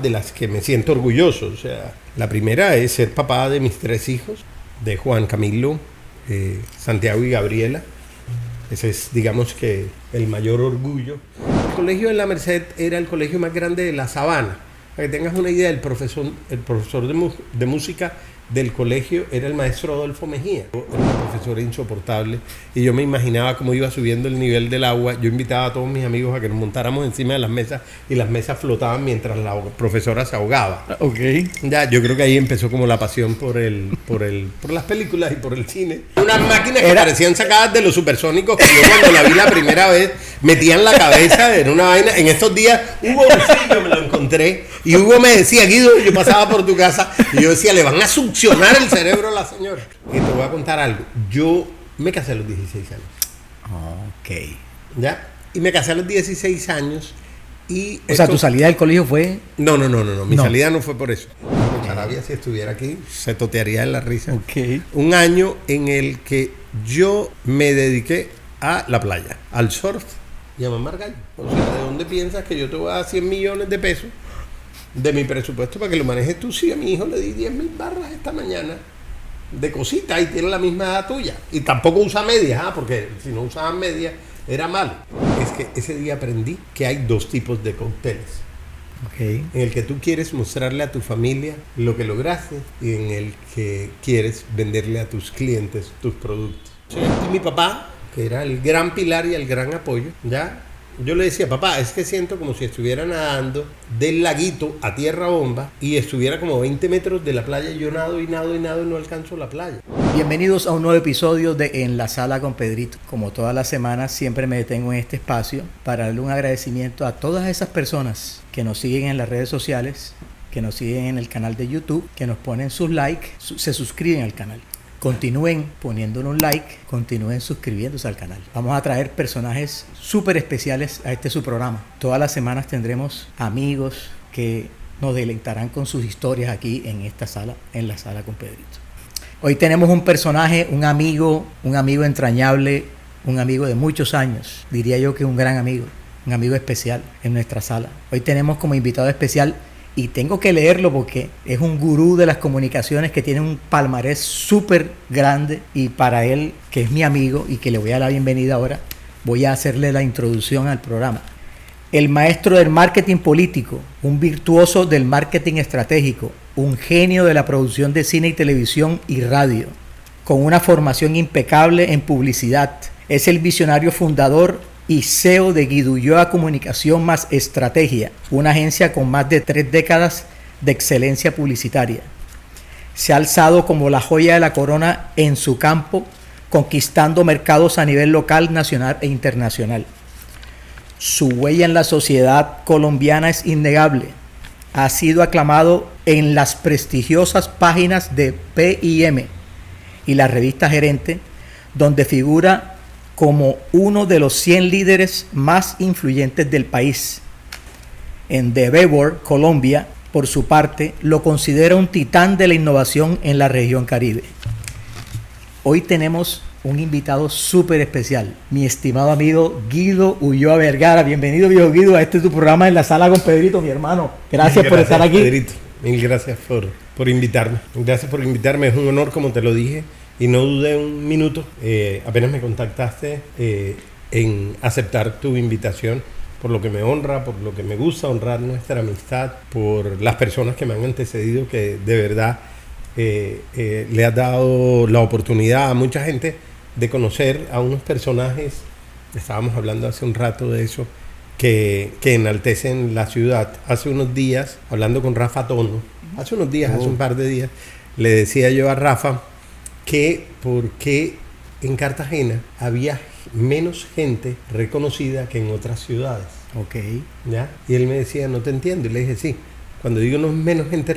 de las que me siento orgulloso. O sea, la primera es ser papá de mis 3 hijos, de Juan Camilo, Santiago y Gabriela. Ese es, digamos que, el mayor orgullo. El colegio de la Merced era el colegio más grande de la Sabana. Para que tengas una idea, el profesor de música del colegio era el maestro Adolfo Mejía. Era un profesor insoportable y yo me imaginaba cómo iba subiendo el nivel del agua. Yo invitaba a todos mis amigos a que nos montáramos encima de las mesas y las mesas flotaban mientras la profesora se ahogaba. Okay. Ya, yo creo que ahí empezó como la pasión por las películas y por el cine. Unas máquinas que parecían sacadas de los supersónicos que yo cuando la vi la primera vez metía en la cabeza, era una vaina. En estos días Hugo Lucillo me lo encontré y Hugo me decía, Guido, yo pasaba por tu casa y yo decía, le van a succionar el cerebro a la señora. Y te voy a contar algo. Yo me casé a los 16 años. Ok. ¿Ya? Y me casé a los 16 años y... O sea, ¿tu salida del colegio fue...? No. Mi salida no fue por eso. Sarabia, si estuviera aquí, se totearía de la risa. Ok. Un año en el que yo me dediqué a la playa, al surf y a mamar gallo. O sea, ¿de dónde piensas que yo te voy a dar 100 millones de pesos de mi presupuesto para que lo manejes tú? Sí, a mi hijo le di 10.000 barras esta mañana de cosita y tiene la misma edad tuya. Y tampoco usa medias, porque si no usaban medias era malo. Es que ese día aprendí que hay 2 tipos de cócteles. Okay. En el que tú quieres mostrarle a tu familia lo que lograste y en el que quieres venderle a tus clientes tus productos. Y mi papá, que era el gran pilar y el gran apoyo, ya yo le decía, papá, es que siento como si estuviera nadando del laguito a tierra bomba y estuviera como 20 metros de la playa y yo nado y no alcanzo la playa. Bienvenidos a un nuevo episodio de En la Sala con Pedrito. Como todas las semanas, siempre me detengo en este espacio para darle un agradecimiento a todas esas personas que nos siguen en las redes sociales, que nos siguen en el canal de YouTube, que nos ponen sus likes, se suscriben al canal. Continúen poniéndole un like, continúen suscribiéndose al canal. Vamos a traer personajes súper especiales a su programa. Todas las semanas tendremos amigos que nos deleitarán con sus historias aquí en esta sala, en la Sala con Pedrito. Hoy tenemos un personaje, un amigo entrañable, un amigo de muchos años. Diría yo que un gran amigo, un amigo especial en nuestra sala. Hoy tenemos como invitado especial, y tengo que leerlo porque es un gurú de las comunicaciones que tiene un palmarés súper grande, y para él, que es mi amigo y que le voy a dar la bienvenida ahora, voy a hacerle la introducción al programa. El maestro del marketing político, un virtuoso del marketing estratégico, un genio de la producción de cine y televisión y radio, con una formación impecable en publicidad. Es el visionario fundador y CEO de Guido Ulloa Comunicación más Estrategia, una agencia con más de 3 décadas de excelencia publicitaria. Se ha alzado como la joya de la corona en su campo, conquistando mercados a nivel local, nacional e internacional. Su huella en la sociedad colombiana es innegable. Ha sido aclamado en las prestigiosas páginas de PIM y la revista Gerente, donde figura como uno de los 100 líderes más influyentes del país. Endeavor Colombia, por su parte, lo considera un titán de la innovación en la región Caribe. Hoy tenemos un invitado súper especial, mi estimado amigo Guido Ulloa Vergara. Bienvenido, viejo Guido, a tu programa En la Sala con Pedrito, mi hermano. Gracias por estar aquí. Pedrito, mil gracias por invitarme. Gracias por invitarme, es un honor, como te lo dije. Y no dudé un minuto, apenas me contactaste, en aceptar tu invitación, por lo que me honra, por lo que me gusta honrar nuestra amistad, por las personas que me han antecedido, que de verdad le has dado la oportunidad a mucha gente de conocer a unos personajes, estábamos hablando hace un rato de eso, que enaltecen la ciudad. Hace unos días, hablando con Rafa Tono, hace un par de días, le decía yo a Rafa que por qué en Cartagena había menos gente reconocida que en otras ciudades. Okay. ¿Ya? Y él me decía, no te entiendo. Y le dije, sí, cuando digo menos gente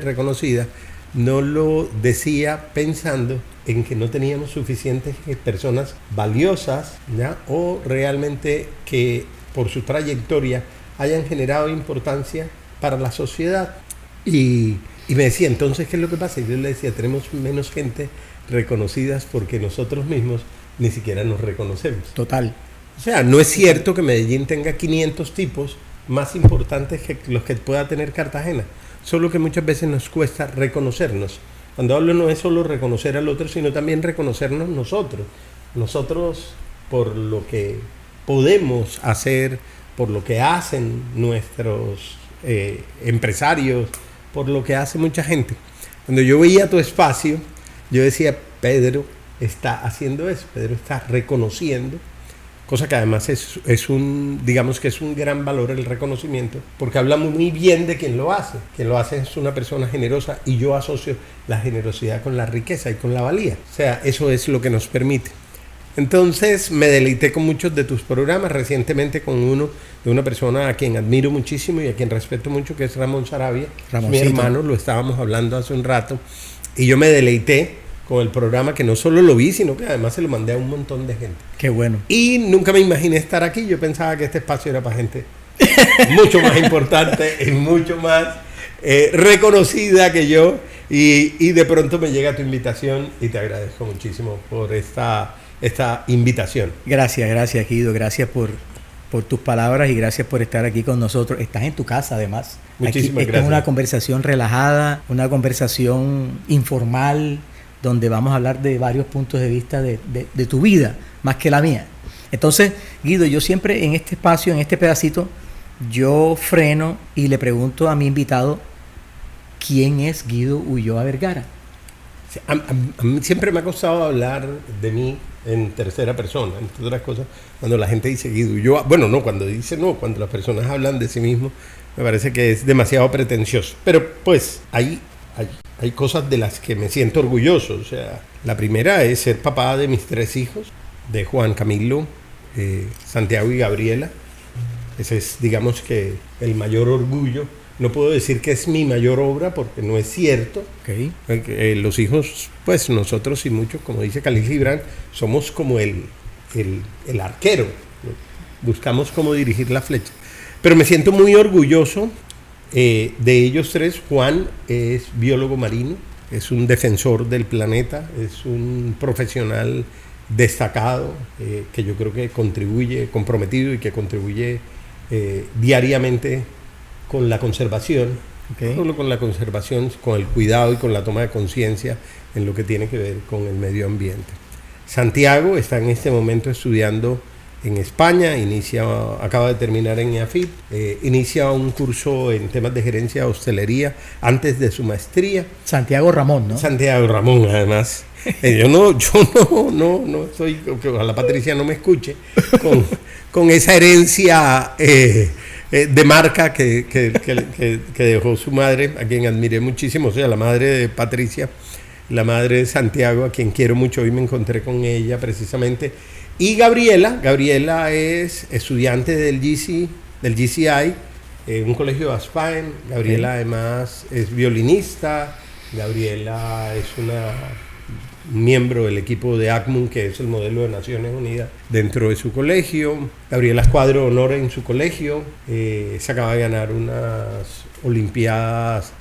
reconocida, no lo decía pensando en que no teníamos suficientes personas valiosas, ¿ya? O realmente que por su trayectoria hayan generado importancia para la sociedad. Y me decía, entonces, ¿qué es lo que pasa? Y yo le decía, tenemos menos gente reconocidas porque nosotros mismos ni siquiera nos reconocemos. Total. O sea, no es cierto que Medellín tenga 500 tipos más importantes que los que pueda tener Cartagena, solo que muchas veces nos cuesta reconocernos. Cuando hablo no es solo reconocer al otro, sino también reconocernos nosotros por lo que podemos hacer, por lo que hacen nuestros empresarios, por lo que hace mucha gente. Cuando yo veía tu espacio, yo decía, Pedro está haciendo eso, Pedro está reconociendo, cosa que además es un gran valor el reconocimiento, porque habla muy bien de quien lo hace. Quien lo hace es una persona generosa, y yo asocio la generosidad con la riqueza y con la valía. O sea, eso es lo que nos permite. Entonces me deleité con muchos de tus programas, recientemente con uno de una persona a quien admiro muchísimo y a quien respeto mucho, que es Ramón Sarabia, mi hermano, lo estábamos hablando hace un rato, y yo me deleité con el programa, que no solo lo vi, sino que además se lo mandé a un montón de gente. Qué bueno. Y nunca me imaginé estar aquí. Yo pensaba que este espacio era para gente mucho más importante y mucho más reconocida que yo. Y de pronto me llega tu invitación y te agradezco muchísimo por esta invitación. Gracias, Guido. Gracias por tus palabras y gracias por estar aquí con nosotros. Estás en tu casa, además. Muchísimas gracias. Esta es una conversación relajada, una conversación informal, donde vamos a hablar de varios puntos de vista de tu vida, más que la mía. Entonces, Guido, yo siempre en este espacio, en este pedacito, yo freno y le pregunto a mi invitado, ¿quién es Guido Ulloa Vergara? A mí siempre me ha costado hablar de mí en tercera persona, entre otras cosas, cuando la gente dice Guido Ulloa, cuando las personas hablan de sí mismos, me parece que es demasiado pretencioso. Pero pues hay cosas de las que me siento orgulloso. O sea, la primera es ser papá de mis 3 hijos, de Juan Camilo, Santiago y Gabriela. Ese es, digamos, que el mayor orgullo. No puedo decir que es mi mayor obra, porque no es cierto. Okay. Los hijos, pues nosotros y muchos, como dice Khalil Gibran, somos como el arquero. Buscamos cómo dirigir la flecha. Pero me siento muy orgulloso de ellos 3. Juan es biólogo marino, es un defensor del planeta, es un profesional destacado, que yo creo que contribuye, comprometido, y que contribuye diariamente con la conservación. Okay. No solo con la conservación, con el cuidado y con la toma de conciencia en lo que tiene que ver con el medio ambiente. Santiago está en este momento estudiando en España, acaba de terminar en EAFIT, inicia un curso en temas de gerencia de hostelería antes de su maestría. Santiago Ramón, ¿no? Santiago Ramón, además. Yo no estoy, que ojalá Patricia no me escuche, con esa herencia de marca que dejó su madre, a quien admiré muchísimo, o sea, la madre de Patricia, la madre de Santiago, a quien quiero mucho. Hoy me encontré con ella precisamente. Y Gabriela es estudiante del GCI, un colegio de Aspaen. Gabriela además es violinista. Gabriela es miembro del equipo de ACMUN, que es el modelo de Naciones Unidas, dentro de su colegio. Gabriela es cuadro de honor en su colegio. Se acaba de ganar unas Olimpiadas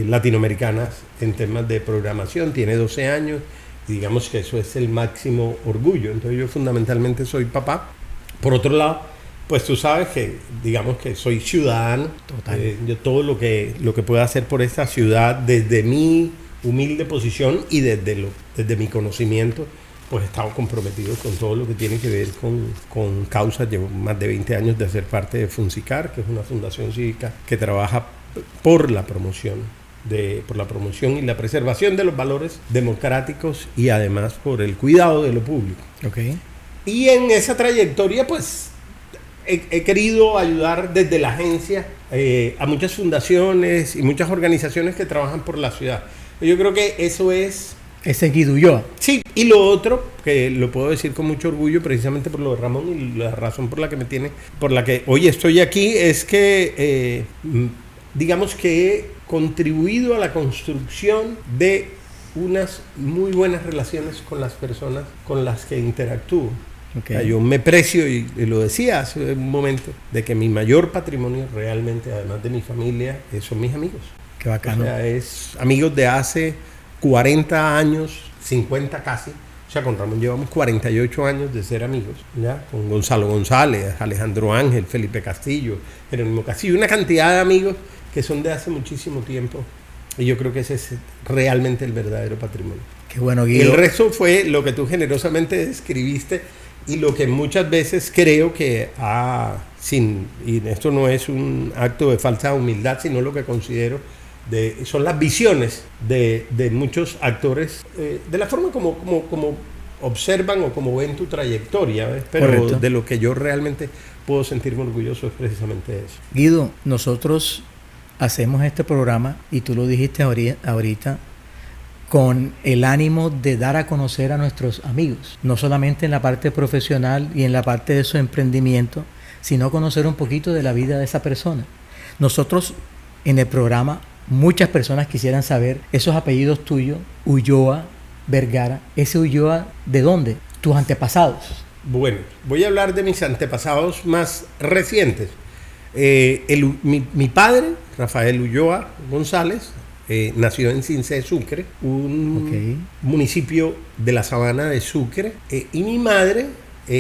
latinoamericanas en temas de programación. Tiene 12 años. Digamos que eso es el máximo orgullo. Entonces yo fundamentalmente soy papá. Por otro lado, pues tú sabes que, digamos que soy ciudadano. Yo todo lo que pueda hacer por esta ciudad, desde mi humilde posición y desde mi conocimiento, pues he estado comprometido con todo lo que tiene que ver con causas. Llevo más de 20 años de ser parte de FUNCICAR, que es una fundación cívica que trabaja por la promoción y la preservación de los valores democráticos, y además por el cuidado de lo público. Okay. Y en esa trayectoria, pues, he querido ayudar desde la agencia a muchas fundaciones y muchas organizaciones que trabajan por la ciudad. Yo creo que eso es... Ese Guido Ulloa. Sí, y lo otro, que lo puedo decir con mucho orgullo, precisamente por lo de Ramón, y la razón por la que hoy estoy aquí, es que, digamos que he contribuido a la construcción de unas muy buenas relaciones con las personas con las que interactúo. Okay. O sea, yo me precio, y lo decía hace un momento, de que mi mayor patrimonio realmente, además de mi familia, son mis amigos. Qué bacano. O sea, es amigos de hace 40 años, 50 casi. sea, con Ramón llevamos 48 años de ser amigos, ¿ya? Con Gonzalo González, Alejandro Ángel, Felipe Castillo, Jerónimo Castillo, una cantidad de amigos que son de hace muchísimo tiempo. Y yo creo que ese es realmente el verdadero patrimonio. Qué bueno, Guido. El resto fue lo que tú generosamente describiste y lo que muchas veces creo que y esto no es un acto de falsa humildad, sino lo que considero son las visiones de muchos actores, de la forma como observan o como ven tu trayectoria, ¿ves? Pero correcto. De lo que yo realmente puedo sentirme orgulloso es precisamente eso. Guido, nosotros hacemos este programa, y tú lo dijiste ahorita, con el ánimo de dar a conocer a nuestros amigos, no solamente en la parte profesional y en la parte de su emprendimiento, sino conocer un poquito de la vida de esa persona. Nosotros en el programa, muchas personas quisieran saber esos apellidos tuyos, Ulloa, Vergara. ¿Ese Ulloa de dónde? ¿Tus antepasados? Bueno, voy a hablar de mis antepasados más recientes. Mi padre, Rafael Ulloa González, nació en Cincé, Sucre, un municipio de la sabana de Sucre, y mi madre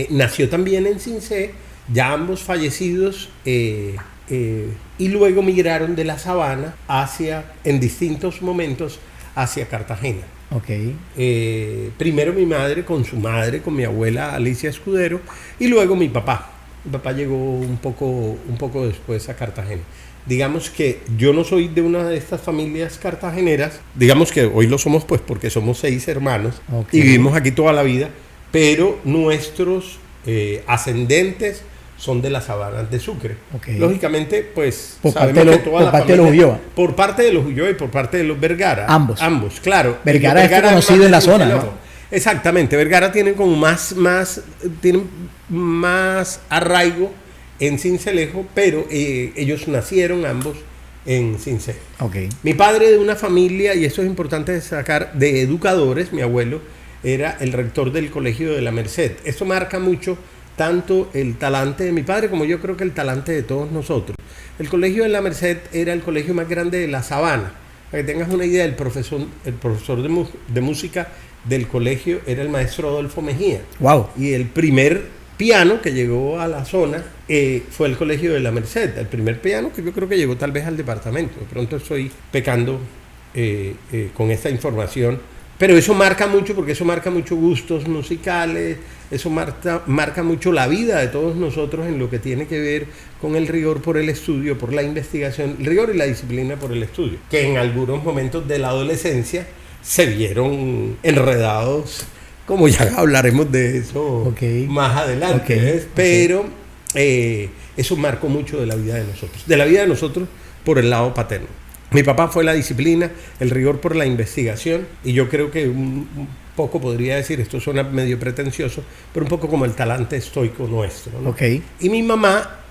nació también en Cincé, ya ambos fallecidos, y luego migraron de la sabana en distintos momentos, hacia Cartagena. Primero mi madre con su madre, con mi abuela Alicia Escudero, y luego mi papá. Mi papá llegó un poco después a Cartagena. Digamos que yo no soy de una de estas familias cartageneras, digamos que hoy lo somos pues porque somos 6 hermanos y vivimos aquí toda la vida, pero nuestros ascendentes son de las sabanas de Sucre. Lógicamente, pues por parte de los Ulloa. Por parte de los Ulloa y por parte de los Vergara. Ambos, claro. Vergara es conocido en la zona, ¿no? Exactamente, Vergara tienen como tienen más arraigo en Sincelejo, pero ellos nacieron ambos en Cincé. Mi padre, de una familia, y esto es importante destacar, de educadores. Mi abuelo era el rector del Colegio de la Merced. Esto marca mucho tanto el talante de mi padre como yo creo que el talante de todos nosotros. El Colegio de la Merced era el colegio más grande de la Sabana. Para que tengas una idea, el profesor de música del colegio era el maestro Adolfo Mejía. Wow. Y el primer piano que llegó a la zona fue el Colegio de la Merced. El primer piano que yo creo que llegó tal vez al departamento. De pronto estoy pecando con esta información, pero eso marca mucho, porque eso marca mucho gustos musicales, eso marca mucho la vida de todos nosotros en lo que tiene que ver con el rigor por el estudio, por la investigación, el rigor y la disciplina por el estudio, que en algunos momentos de la adolescencia se vieron enredados, como ya hablaremos de eso más adelante, pero eso marcó mucho de la vida de nosotros, por el lado paterno. Mi papá fue la disciplina, el rigor por la investigación, y yo creo que un poco podría decir, esto suena medio pretencioso, pero un poco como el talante estoico nuestro, ¿no? Y mi mamá,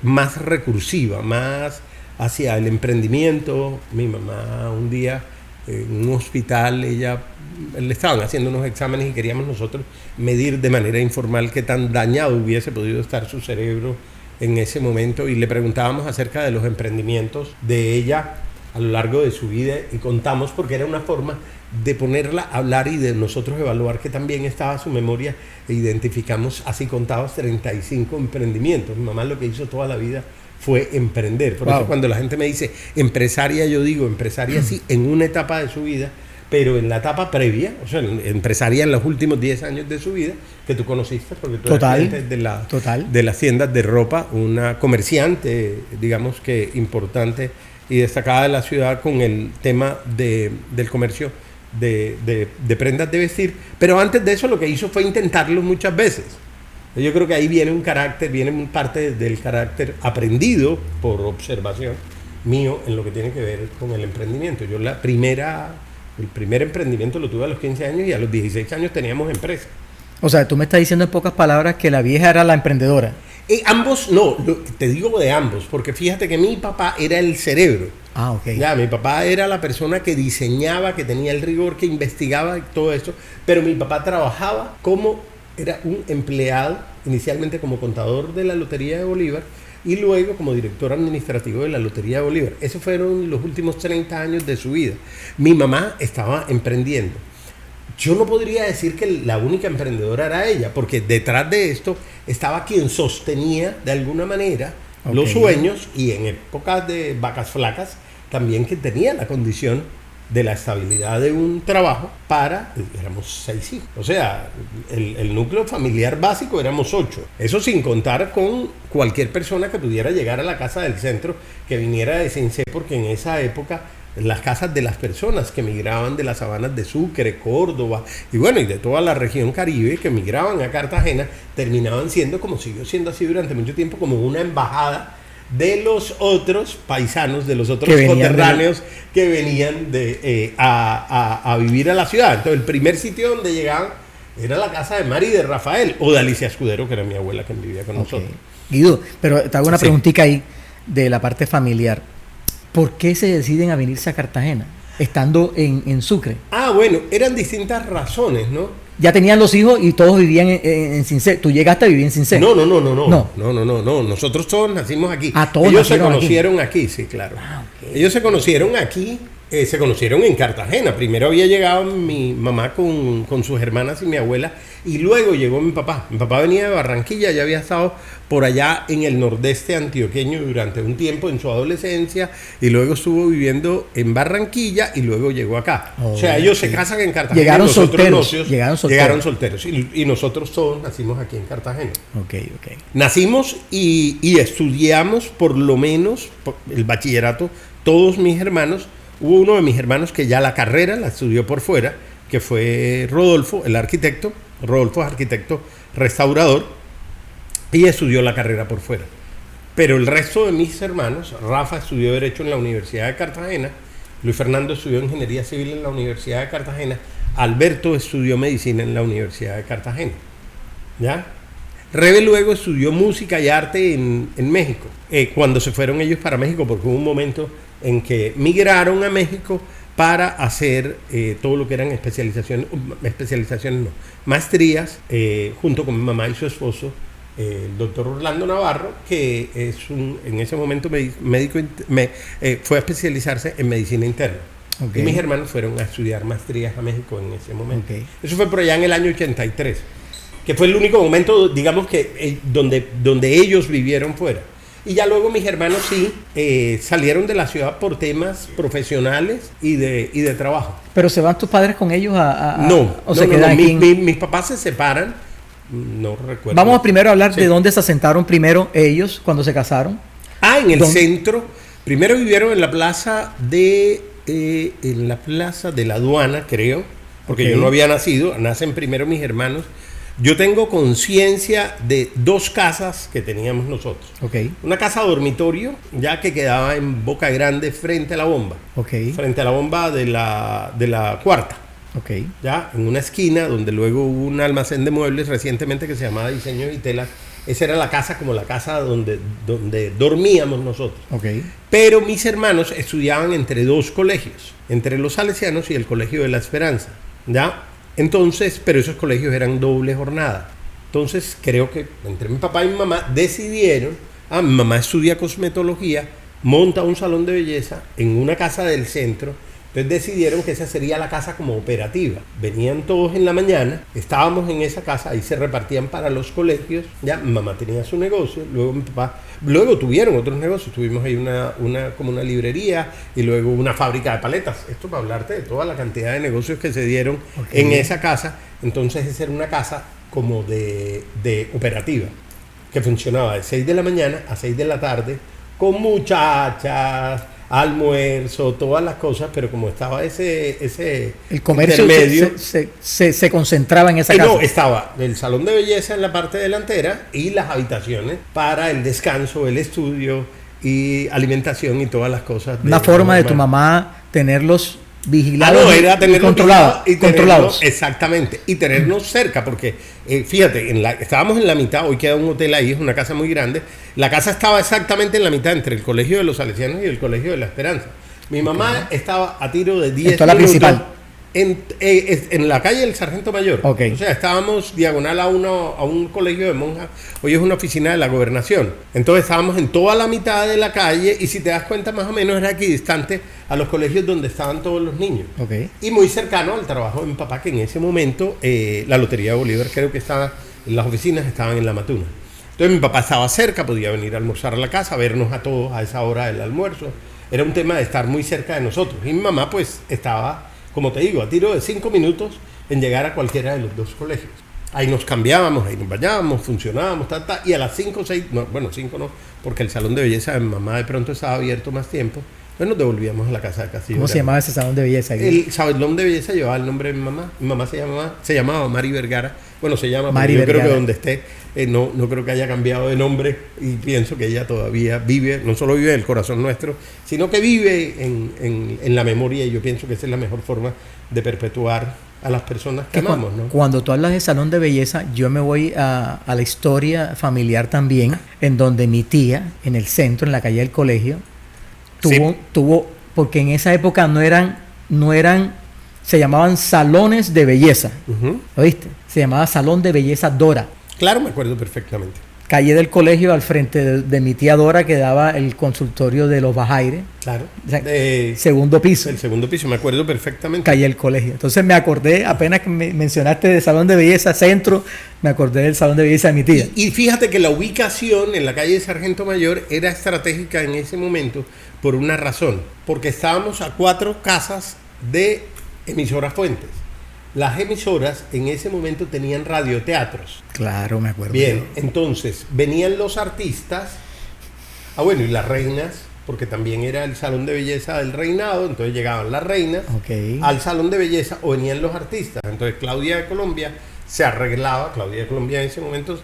más recursiva, más hacia el emprendimiento. Mi mamá un día en un hospital, le estaban haciendo unos exámenes y queríamos nosotros medir de manera informal qué tan dañado hubiese podido estar su cerebro en ese momento, y le preguntábamos acerca de los emprendimientos de ella a lo largo de su vida, y contamos, porque era una forma de ponerla a hablar y de nosotros evaluar que también estaba su memoria, e identificamos así contados 35 emprendimientos. Mi mamá lo que hizo toda la vida fue emprender. Por eso cuando la gente me dice empresaria, yo digo empresaria sí, en una etapa de su vida, pero en la etapa previa, o sea, empresaria en los últimos 10 años de su vida, que tú conociste, porque tú eres cliente de las tiendas de ropa, una comerciante, digamos que importante y destacada de la ciudad con el tema del comercio de prendas de vestir. Pero antes de eso lo que hizo fue intentarlo muchas veces. Yo creo que ahí viene parte del carácter aprendido por observación mío en lo que tiene que ver con el emprendimiento. Yo el primer emprendimiento lo tuve a los 15 años, y a los 16 años teníamos empresa. O sea, tú me estás diciendo en pocas palabras que la vieja era la emprendedora. Ambos, no, te digo de ambos, porque fíjate que mi papá era el cerebro. Ya, mi papá era la persona que diseñaba, que tenía el rigor, que investigaba y todo eso, pero mi papá trabajaba era un empleado, inicialmente como contador de la Lotería de Bolívar, y luego como director administrativo de la Lotería de Bolívar. Esos fueron los últimos 30 años de su vida. Mi mamá estaba emprendiendo. yo no podría decir que la única emprendedora era ella, porque detrás de esto estaba quien sostenía de alguna manera los sueños, y en épocas de vacas flacas también que tenía la condición de la estabilidad de un trabajo éramos 6 hijos. O sea, el núcleo familiar básico éramos 8. Eso sin contar con cualquier persona que pudiera llegar a la casa del centro, que viniera de Cincé, porque en esa época las casas de las personas que migraban de las sabanas de Sucre, Córdoba y bueno, y de toda la región Caribe, que migraban a Cartagena, terminaban siendo, como siguió siendo así durante mucho tiempo, como una embajada de los otros paisanos, de los otros coterráneos que venían a vivir a la ciudad. Entonces el primer sitio donde llegaban era la casa de Mari y de Rafael, o de Alicia Escudero, que era mi abuela que vivía con nosotros. Guido, pero te hago una preguntita ahí de la parte familiar. ¿Por qué se deciden a venirse a Cartagena, estando en Sucre? Bueno, eran distintas razones, ¿no? Ya tenían los hijos y todos vivían en Cincé. ¿Tú llegaste a vivir en Cincé? No. Nosotros todos nacimos aquí. Todos ellos se conocieron aquí, sí, claro. Okay. Ellos se conocieron aquí, se conocieron en Cartagena. Primero había llegado mi mamá con sus hermanas y mi abuela, y luego llegó mi papá. Mi papá venía de Barranquilla, ya había estado por allá en el nordeste antioqueño durante un tiempo en su adolescencia, y luego estuvo viviendo en Barranquilla y luego llegó acá. O sea, ellos se casan en Cartagena. Llegaron solteros. Y nosotros todos nacimos aquí en Cartagena. Okay. Nacimos y estudiamos por lo menos el bachillerato, todos mis hermanos. Hubo uno de mis hermanos que ya la carrera la estudió por fuera, que fue Rodolfo, el arquitecto. Rodolfo es arquitecto restaurador y estudió la carrera por fuera. Pero el resto de mis hermanos, Rafa estudió Derecho en la Universidad de Cartagena, Luis Fernando estudió Ingeniería Civil en la Universidad de Cartagena, Alberto estudió Medicina en la Universidad de Cartagena. ¿Ya? Rebe luego estudió Música y Arte en México, cuando se fueron ellos para México, porque hubo un momento en que migraron a México para hacer todo lo que eran maestrías, junto con mi mamá y su esposo, el doctor Orlando Navarro, que es en ese momento médico, fue a especializarse en medicina interna. Y mis hermanos fueron a estudiar maestrías a México en ese momento. Eso fue por allá en el año 83, que fue el único momento, digamos, que donde ellos vivieron fuera. Y ya luego mis hermanos salieron de la ciudad por temas profesionales y de trabajo. ¿Pero se van tus padres con ellos No, se quedan aquí? Mis papás se separan, no recuerdo. Vamos primero a hablar de dónde se asentaron primero ellos cuando se casaron. En el centro. Primero vivieron en la plaza de la aduana, creo, porque yo no había nacido. Nacen primero mis hermanos. Yo tengo conciencia de 2 casas que teníamos nosotros. Una casa dormitorio, ya que quedaba en Boca Grande frente a la bomba. Frente a la bomba de la cuarta. Ya, en una esquina donde luego hubo un almacén de muebles recientemente que se llamaba Diseño y Telas. Esa era la casa, como la casa donde dormíamos nosotros. Pero mis hermanos estudiaban entre 2 colegios, entre los Salesianos y el Colegio de la Esperanza. ¿Ya? Entonces, pero esos colegios eran doble jornada. Entonces, creo que entre mi papá y mi mamá decidieron, mi mamá estudia cosmetología, monta un salón de belleza en una casa del centro. Entonces decidieron que esa sería la casa como operativa. Venían todos en la mañana, estábamos en esa casa, ahí se repartían para los colegios. Ya mi mamá tenía su negocio, luego mi papá, luego tuvieron otros negocios. Tuvimos ahí como una librería y luego una fábrica de paletas. Esto para hablarte de toda la cantidad de negocios que se dieron en esa casa. Entonces esa era una casa como de operativa, que funcionaba de 6 de la mañana a 6 de la tarde, con muchachas, almuerzo, todas las cosas, pero como estaba ese el comercio intermedio, se concentraba en esa casa. No, estaba el salón de belleza en la parte delantera y las habitaciones para el descanso, el estudio y alimentación y todas las cosas. Una forma de tu mamá tenerlos vigilados, era tenerlos controlados. Exactamente, y tenernos cerca, porque fíjate, estábamos en la mitad, hoy queda un hotel ahí, es una casa muy grande. La casa estaba exactamente en la mitad entre el Colegio de los Salesianos y el Colegio de la Esperanza. Mi mamá estaba a tiro de 10 minutos. La principal. En la calle del Sargento Mayor. Okay. O sea, estábamos diagonal a un colegio de monjas. Hoy es una oficina de la gobernación. Entonces estábamos en toda la mitad de la calle y si te das cuenta más o menos era equidistante a los colegios donde estaban todos los niños. Okay. Y muy cercano al trabajo de mi papá, que en ese momento la Lotería de Bolívar creo que estaba, las oficinas estaban en La Matuna. Entonces mi papá estaba cerca, podía venir a almorzar a la casa, vernos a todos a esa hora del almuerzo. Era un tema de estar muy cerca de nosotros. Y mi mamá pues estaba, como te digo, a tiro de 5 minutos en llegar a cualquiera de los dos colegios. Ahí nos cambiábamos, ahí nos bañábamos, funcionábamos, y a las 5 o 6, no, bueno, 5 no, porque el salón de belleza de mi mamá de pronto estaba abierto más tiempo, entonces nos devolvíamos a la casa de Castillo. ¿Cómo se llamaba ese salón de belleza? El salón de belleza llevaba el nombre de mi mamá. Mi mamá se llamaba Mari Vergara. Bueno, se llama, Mari yo Vergara. creo que donde esté, no creo que haya cambiado de nombre y pienso que ella todavía vive, no solo vive en el corazón nuestro, sino que vive en la memoria y yo pienso que esa es la mejor forma de perpetuar a las personas que amamos, ¿no? Cuando tú hablas de salón de belleza, yo me voy a la historia familiar también, en donde mi tía, en el centro, en la calle del colegio, tuvo, porque en esa época no eran, se llamaban salones de belleza, ¿oíste? Se llamaba Salón de Belleza Dora. Claro, me acuerdo perfectamente. Calle del colegio, al frente de mi tía Dora, quedaba el consultorio de los Bajaires. Claro. O sea, segundo piso. El segundo piso, me acuerdo perfectamente. Calle del colegio. Entonces me acordé, apenas que me mencionaste de Salón de Belleza Centro, me acordé del Salón de Belleza de mi tía. Y fíjate que la ubicación en la calle de Sargento Mayor era estratégica en ese momento por una razón. Porque estábamos a 4 casas de emisoras Fuentes. Las emisoras en ese momento tenían radioteatros. Claro, me acuerdo. Bien, entonces venían los artistas, bueno, y las reinas, porque también era el salón de belleza del reinado, entonces llegaban las reinas al salón de belleza o venían los artistas. Entonces Claudia de Colombia se arreglaba, Claudia de Colombia en ese momento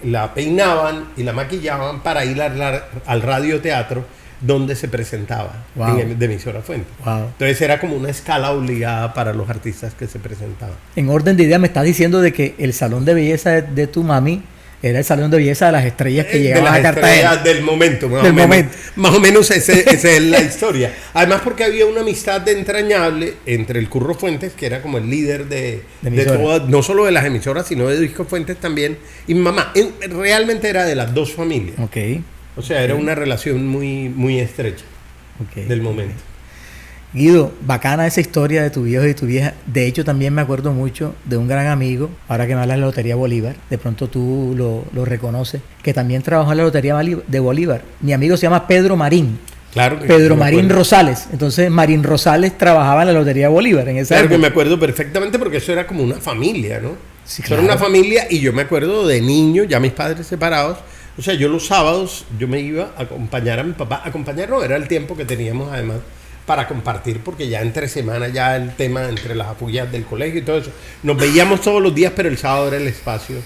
la peinaban y la maquillaban para ir al radioteatro donde se presentaba de emisora Fuente. Entonces era como una escala obligada para los artistas que se presentaban. En orden de idea me estás diciendo de que el salón de belleza de tu mami era el salón de belleza de las estrellas que llegaban a Cartagena. Del momento, más o menos esa es la historia. Además porque había una amistad entrañable entre el Curro Fuentes, que era como el líder de todas, no solo de las emisoras, sino de Disco Fuentes también, y mi mamá. Realmente era de las dos familias. O sea, era una relación muy, muy estrecha del momento. Guido, bacana esa historia de tu viejo y tu vieja. De hecho, también me acuerdo mucho de un gran amigo, ahora que me hablas de la Lotería Bolívar, de pronto tú lo reconoces, que también trabajó en la Lotería de Bolívar. Mi amigo se llama Pedro Marín. Claro. Pedro Marín Rosales. Entonces, Marín Rosales trabajaba en la Lotería Bolívar en esa época. Que me acuerdo perfectamente porque eso era como una familia, ¿no? Sí, claro. Eso era una familia y yo me acuerdo de niño, ya mis padres separados. O sea, yo los sábados yo me iba a acompañar a mi papá. Acompañar no, era el tiempo que teníamos además para compartir, porque ya entre semana ya el tema entre las apullas del colegio y todo eso. Nos veíamos todos los días, pero el sábado era el espacio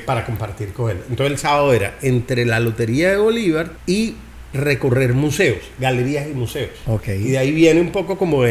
para compartir con él. Entonces el sábado era entre la Lotería de Bolívar y recorrer museos, galerías y museos. Y de ahí viene un poco como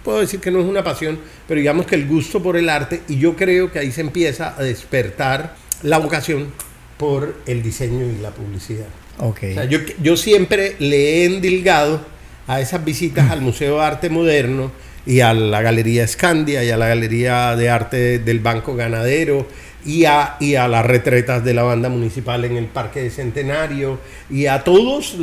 puedo decir que no es una pasión, pero digamos que el gusto por el arte, y yo creo que ahí se empieza a despertar la vocación por el diseño y la publicidad. O sea, yo siempre le he endilgado a esas visitas al Museo de Arte Moderno y a la Galería Scandia y a la Galería de Arte del Banco Ganadero y a las retretas de la banda municipal en el Parque de Centenario y a todos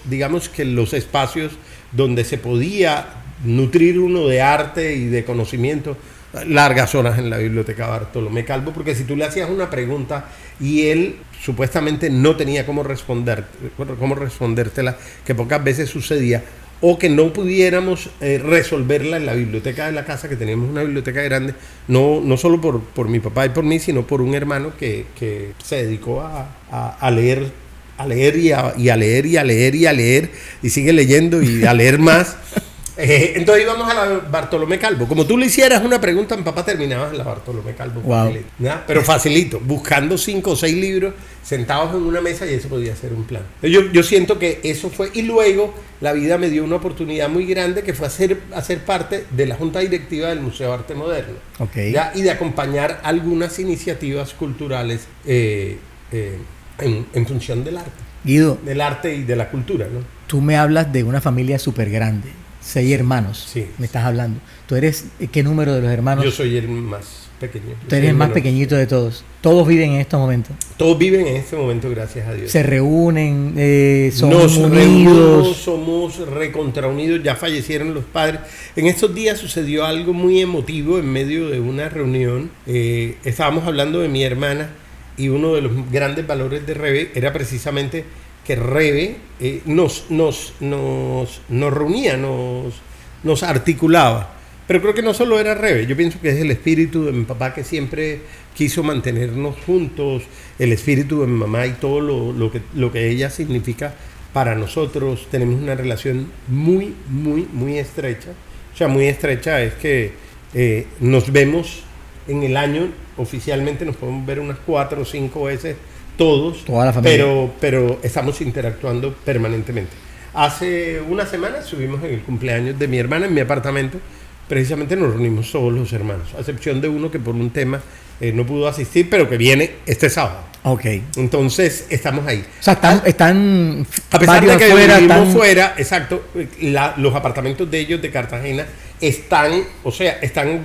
digamos que los espacios donde se podía nutrir uno de arte y de conocimiento. Largas horas en la biblioteca Bartolomé Calvo, porque si tú le hacías una pregunta y él supuestamente no tenía cómo respondértela, que pocas veces sucedía, o que no pudiéramos resolverla en la biblioteca de la casa, que teníamos una biblioteca grande, no solo por mi papá y por mí, sino por un hermano que se dedicó a leer y a leer y sigue leyendo y a leer más. Entonces íbamos a la Bartolomé Calvo. Como tú le hicieras una pregunta, mi papá terminaba en la Bartolomé Calvo. Pero facilito, buscando 5 o 6 libros, sentados en una mesa, y eso podía ser un plan. Yo siento que eso fue, y luego la vida me dio una oportunidad muy grande, que fue hacer parte de la junta directiva del Museo de Arte Moderno. Y de acompañar algunas iniciativas culturales en función del arte. Guido, del arte y de la cultura, ¿no? Tú me hablas de una familia súper grande. 6 hermanos. Sí. Me estás hablando. ¿Tú eres qué número de los hermanos? Yo soy el más pequeño. Tú eres el más pequeñito de todos. Todos viven en estos momentos. Todos viven en este momento, gracias a Dios. Se reúnen, son Nos unidos. reunimos, somos recontraunidos, ya fallecieron los padres. En estos días sucedió algo muy emotivo en medio de una reunión. Estábamos hablando de mi hermana y uno de los grandes valores de Rebe era precisamente que Rebe nos reunía, nos articulaba. Pero creo que no solo era Rebe, yo pienso que es el espíritu de mi papá que siempre quiso mantenernos juntos, el espíritu de mi mamá y todo lo que ella significa para nosotros. Tenemos una relación muy, muy, muy estrecha. O sea, muy estrecha es que nos vemos en el año, oficialmente nos podemos ver unas 4 o 5 veces todos, toda la familia. Pero estamos interactuando permanentemente. Hace una semana estuvimos en el cumpleaños de mi hermana en mi apartamento. Precisamente nos reunimos todos los hermanos, a excepción de uno que por un tema no pudo asistir, pero que viene este sábado. Ok. Entonces, estamos ahí. O sea, están a pesar de que afuera, vivimos fuera, exacto, los apartamentos de ellos de Cartagena están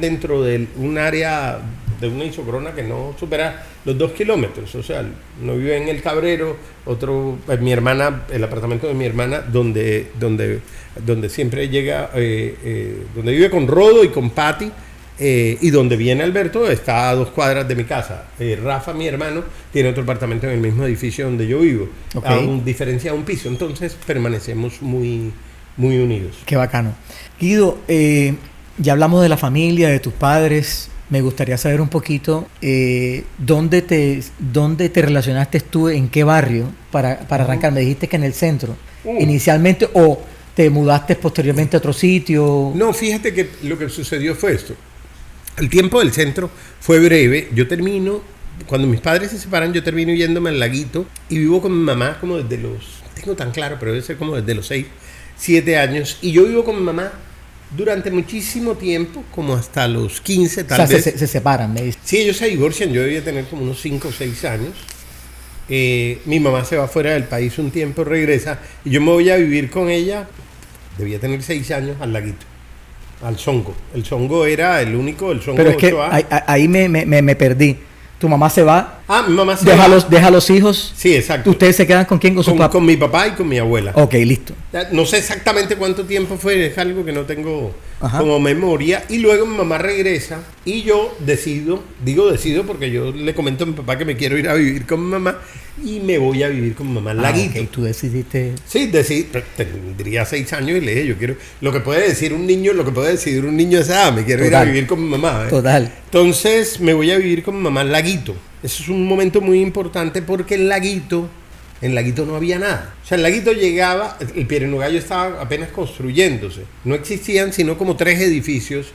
dentro de un área de una isocrona que no supera los 2 kilómetros. O sea, no vive en El Cabrero, mi hermana, el apartamento de mi hermana, donde siempre llega, donde vive con Rodo y con Patti, y donde viene Alberto, está a 2 cuadras de mi casa. Rafa, mi hermano, tiene otro apartamento en el mismo edificio donde yo vivo, a diferencia de un piso. Entonces permanecemos muy, muy unidos. Qué bacano. Guido, ya hablamos de la familia, de tus padres. Me gustaría saber un poquito dónde te relacionaste tú, en qué barrio, para arrancar. Me dijiste que en el centro, inicialmente, o te mudaste posteriormente a otro sitio. No, fíjate que lo que sucedió fue esto. El tiempo del centro fue breve. Cuando mis padres se separan, yo termino yéndome al Laguito y vivo con mi mamá como desde tengo tan claro, pero debe ser como desde los 6, 7 años. Y yo vivo con mi mamá durante muchísimo tiempo, como hasta los 15 tal vez. Se separan, me dice. Sí, ellos se divorcian, yo debía tener como unos 5 o 6 años. Mi mamá se va fuera del país un tiempo, regresa, y yo me voy a vivir con ella, debía tener 6 años, al Laguito, al Songo. El Songo era el único, el Songo. Pero es que ahí me perdí. Tu mamá se va. Mi mamá se va. va. Deja a los hijos. Sí, exacto. ¿Ustedes se quedan con quién? ¿Con su papá? Con mi papá y con mi abuela. Ok, listo. No sé exactamente cuánto tiempo fue, es algo que no tengo como memoria. Y luego mi mamá regresa y yo decido porque yo le comento a mi papá que me quiero ir a vivir con mi mamá y me voy a vivir con mi mamá al Laguito. Okay. ¿Tú decidiste? Sí, tendría 6 años y le dije, yo quiero, lo que puede decidir un niño de esa edad, me quiero ir a vivir con mi mamá. Total. Entonces me voy a vivir con mi mamá al Laguito. Eso es un momento muy importante porque en Laguito no había nada. O sea, el Laguito llegaba, el Pierenogallo estaba apenas construyéndose. No existían sino como 3 edificios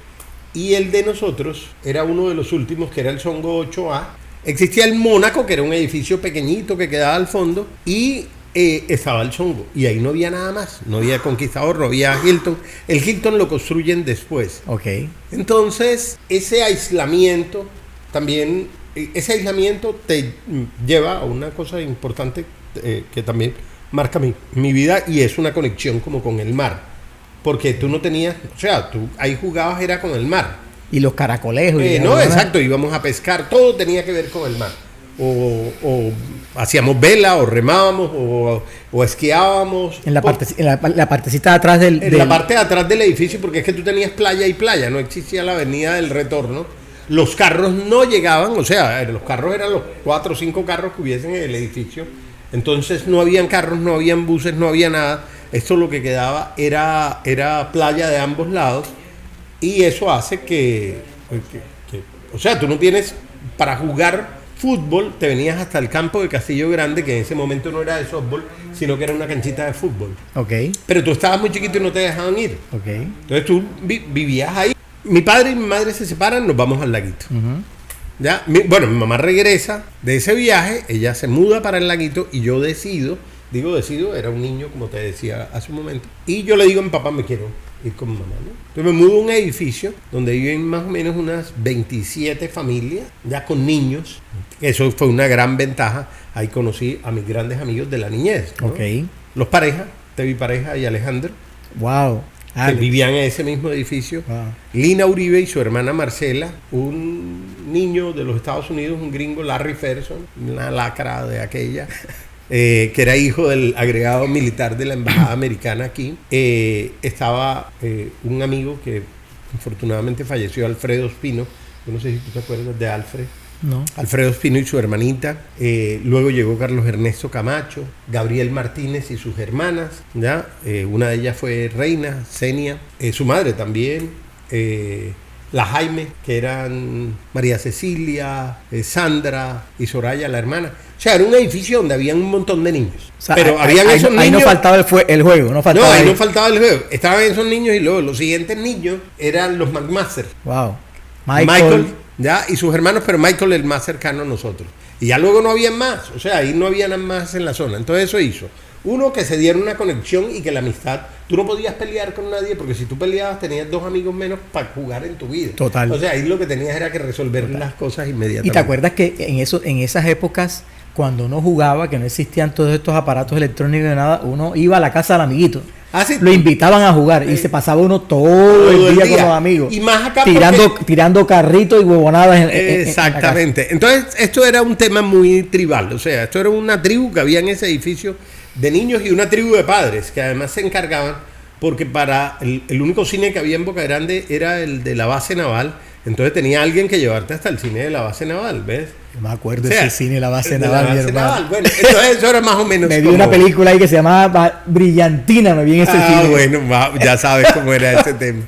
y el de nosotros era uno de los últimos, que era el Songo 8A. Existía el Mónaco, que era un edificio pequeñito que quedaba al fondo, y estaba el Songo. Y ahí no había nada más. No había Conquistador, no había Hilton. El Hilton lo construyen después. Ok. Entonces, ese aislamiento te lleva a una cosa importante que también marca mi vida, y es una conexión como con el mar, porque tú no tenías, o sea, tú ahí jugabas era con el mar. Y los caracolejos. No, exacto, íbamos a pescar, todo tenía que ver con el mar. O hacíamos vela, o remábamos, o esquiábamos. En la partecita de atrás la parte de atrás del edificio, porque es que tú tenías playa y playa, no existía la avenida del retorno. Los carros no llegaban, o sea, los carros eran los 4 o 5 carros que hubiesen en el edificio. Entonces no habían carros, no habían buses, no había nada. Esto lo que quedaba era playa de ambos lados. Y eso hace que o sea, tú no tienes, para jugar fútbol, te venías hasta el campo de Castillo Grande, que en ese momento no era de softball, sino que era una canchita de fútbol. Ok. Pero tú estabas muy chiquito y no te dejaban ir. Ok. Entonces tú vivías ahí. Mi padre y mi madre se separan, nos vamos al Laguito. ¿Ya? Mi mamá regresa de ese viaje, ella se muda para el Laguito y yo decido, era un niño, como te decía hace un momento, y yo le digo a mi papá, me quiero ir con mi mamá, ¿no? Entonces me mudo a un edificio donde viven más o menos unas 27 familias, ya con niños. Eso fue una gran ventaja. Ahí conocí a mis grandes amigos de la niñez, ¿no? Ok. Los Pareja, Tevi Pareja y Alejandro. Wow. que vivían en ese mismo edificio. Lina Uribe y su hermana Marcela, un niño de los Estados Unidos, un gringo, Larry Ferguson, una lacra de aquella, que era hijo del agregado militar de la embajada americana aquí. Estaba un amigo que afortunadamente falleció, Alfredo Espino. Yo no sé si tú te acuerdas de Alfred. No. Alfredo Espino y su hermanita. Luego llegó Carlos Ernesto Camacho, Gabriel Martínez y sus hermanas, ¿ya? Una de ellas fue Reina, Senia, su madre también, la Jaime, que eran María Cecilia, Sandra y Soraya, la hermana. O sea, era un edificio donde había un montón de niños. O sea, pero ahí, habían esos niños. Ahí no faltaba el juego. No faltaba, ahí no faltaba el juego. Estaban esos niños y luego los siguientes niños eran los McMaster. Wow. Michael, ya, y sus hermanos, pero Michael el más cercano a nosotros. Y ya luego no había más, o sea, ahí no había nada más en la zona. Entonces eso hizo, uno, que se diera una conexión y que la amistad, tú no podías pelear con nadie, porque si tú peleabas tenías 2 amigos menos para jugar en tu vida. Total. O sea, ahí lo que tenías era que resolver las cosas inmediatamente. ¿Y te acuerdas que en esas épocas, cuando uno jugaba, que no existían todos estos aparatos electrónicos y nada, uno iba a la casa del amiguito? Sí. Lo invitaban a jugar y se pasaba uno todo el día con los amigos. Y más acá tirando carritos y huevonadas. Exactamente. Entonces, esto era un tema muy tribal. O sea, esto era una tribu que había en ese edificio de niños y una tribu de padres que además se encargaban, porque para el único cine que había en Boca Grande era el de la base naval. Entonces tenía alguien que llevarte hasta el cine de la base naval, ¿ves? Yo me acuerdo de ese cine de la base naval, mi hermano. Bueno, entonces eso era más o menos. Me vi una película ahí que se llamaba Brillantina, me vi en ese cine. Bueno, ya sabes cómo era ese tema.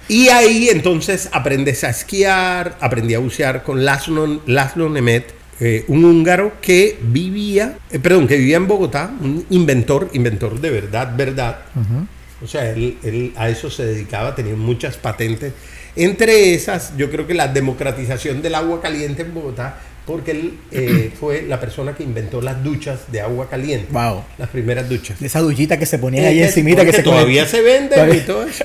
Y ahí entonces aprendes a esquiar, aprendí a bucear con Laszlo Nemet, un húngaro que vivía en Bogotá, un inventor de verdad. Uh-huh. O sea, él a eso se dedicaba, tenía muchas patentes. Entre esas, yo creo que la democratización del agua caliente en Bogotá, porque él fue la persona que inventó las duchas de agua caliente. Wow. Las primeras duchas. Esa duchita que se ponían ahí encimita, que todavía se venden y todo eso.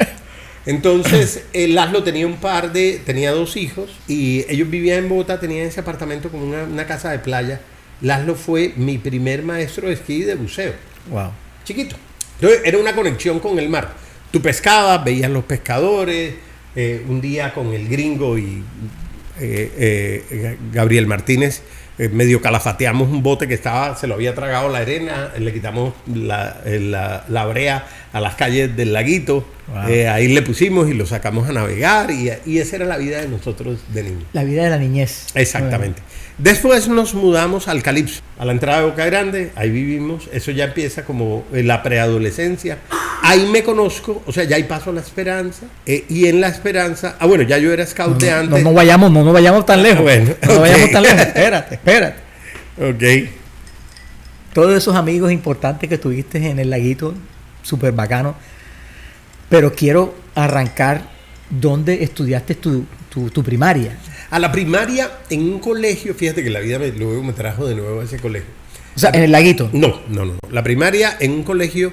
Entonces, Laszlo tenía 2 hijos y ellos vivían en Bogotá, tenían ese apartamento como una casa de playa. Laszlo fue mi primer maestro de esquí y de buceo. Wow. Chiquito. Entonces, era una conexión con el mar. Tú pescabas, veías los pescadores. Un día con el gringo y Gabriel Martínez, medio calafateamos un bote que se lo había tragado la arena, le quitamos la brea a las calles del laguito. Wow. Ahí le pusimos y lo sacamos a navegar y esa era la vida de nosotros de niños. La vida de la niñez. Exactamente. Bueno. Después nos mudamos al Calipso, a la entrada de Boca Grande, ahí vivimos, eso ya empieza como la preadolescencia. Ahí me conozco, o sea, ya hay paso a la Esperanza, y en la Esperanza, bueno, ya yo era scout de antes. No vayamos tan lejos. Bueno, no vayamos tan lejos, espérate. Ok. Todos esos amigos importantes que tuviste en el laguito, súper bacano, pero quiero arrancar ¿dónde estudiaste tu primaria? A la primaria en un colegio, fíjate que la vida luego me trajo de nuevo a ese colegio. O sea, ¿en el laguito? No. La primaria en un colegio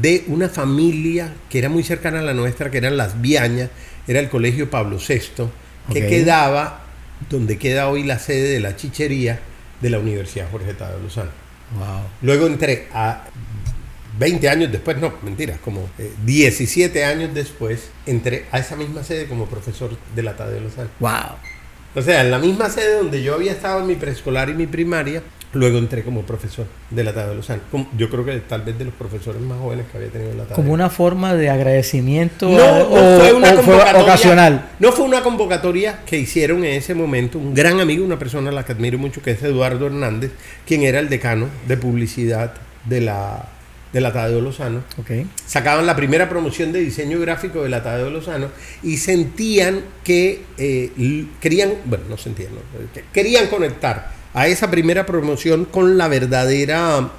de una familia que era muy cercana a la nuestra, que eran las Viañas, era el colegio Pablo VI, que quedaba donde queda hoy la sede de la chichería de la Universidad Jorge Tadeo Lozano. Wow. Luego entré a 20 años después, no, mentira, como 17 años después, entré a esa misma sede como profesor de la Tadeo Lozano. Wow. O sea, en la misma sede donde yo había estado en mi preescolar y mi primaria, luego entré como profesor de la Tadeo Lozano. Yo creo que tal vez de los profesores más jóvenes que había tenido en la Tadeo. ¿Como una forma de agradecimiento fue ocasional? No fue una convocatoria que hicieron en ese momento un gran amigo, una persona a la que admiro mucho, que es Eduardo Hernández, quien era el decano de publicidad de la Tadeo Lozano. Okay. Sacaban la primera promoción de diseño gráfico de la Tadeo Lozano y sentían que querían conectar a esa primera promoción con la verdadera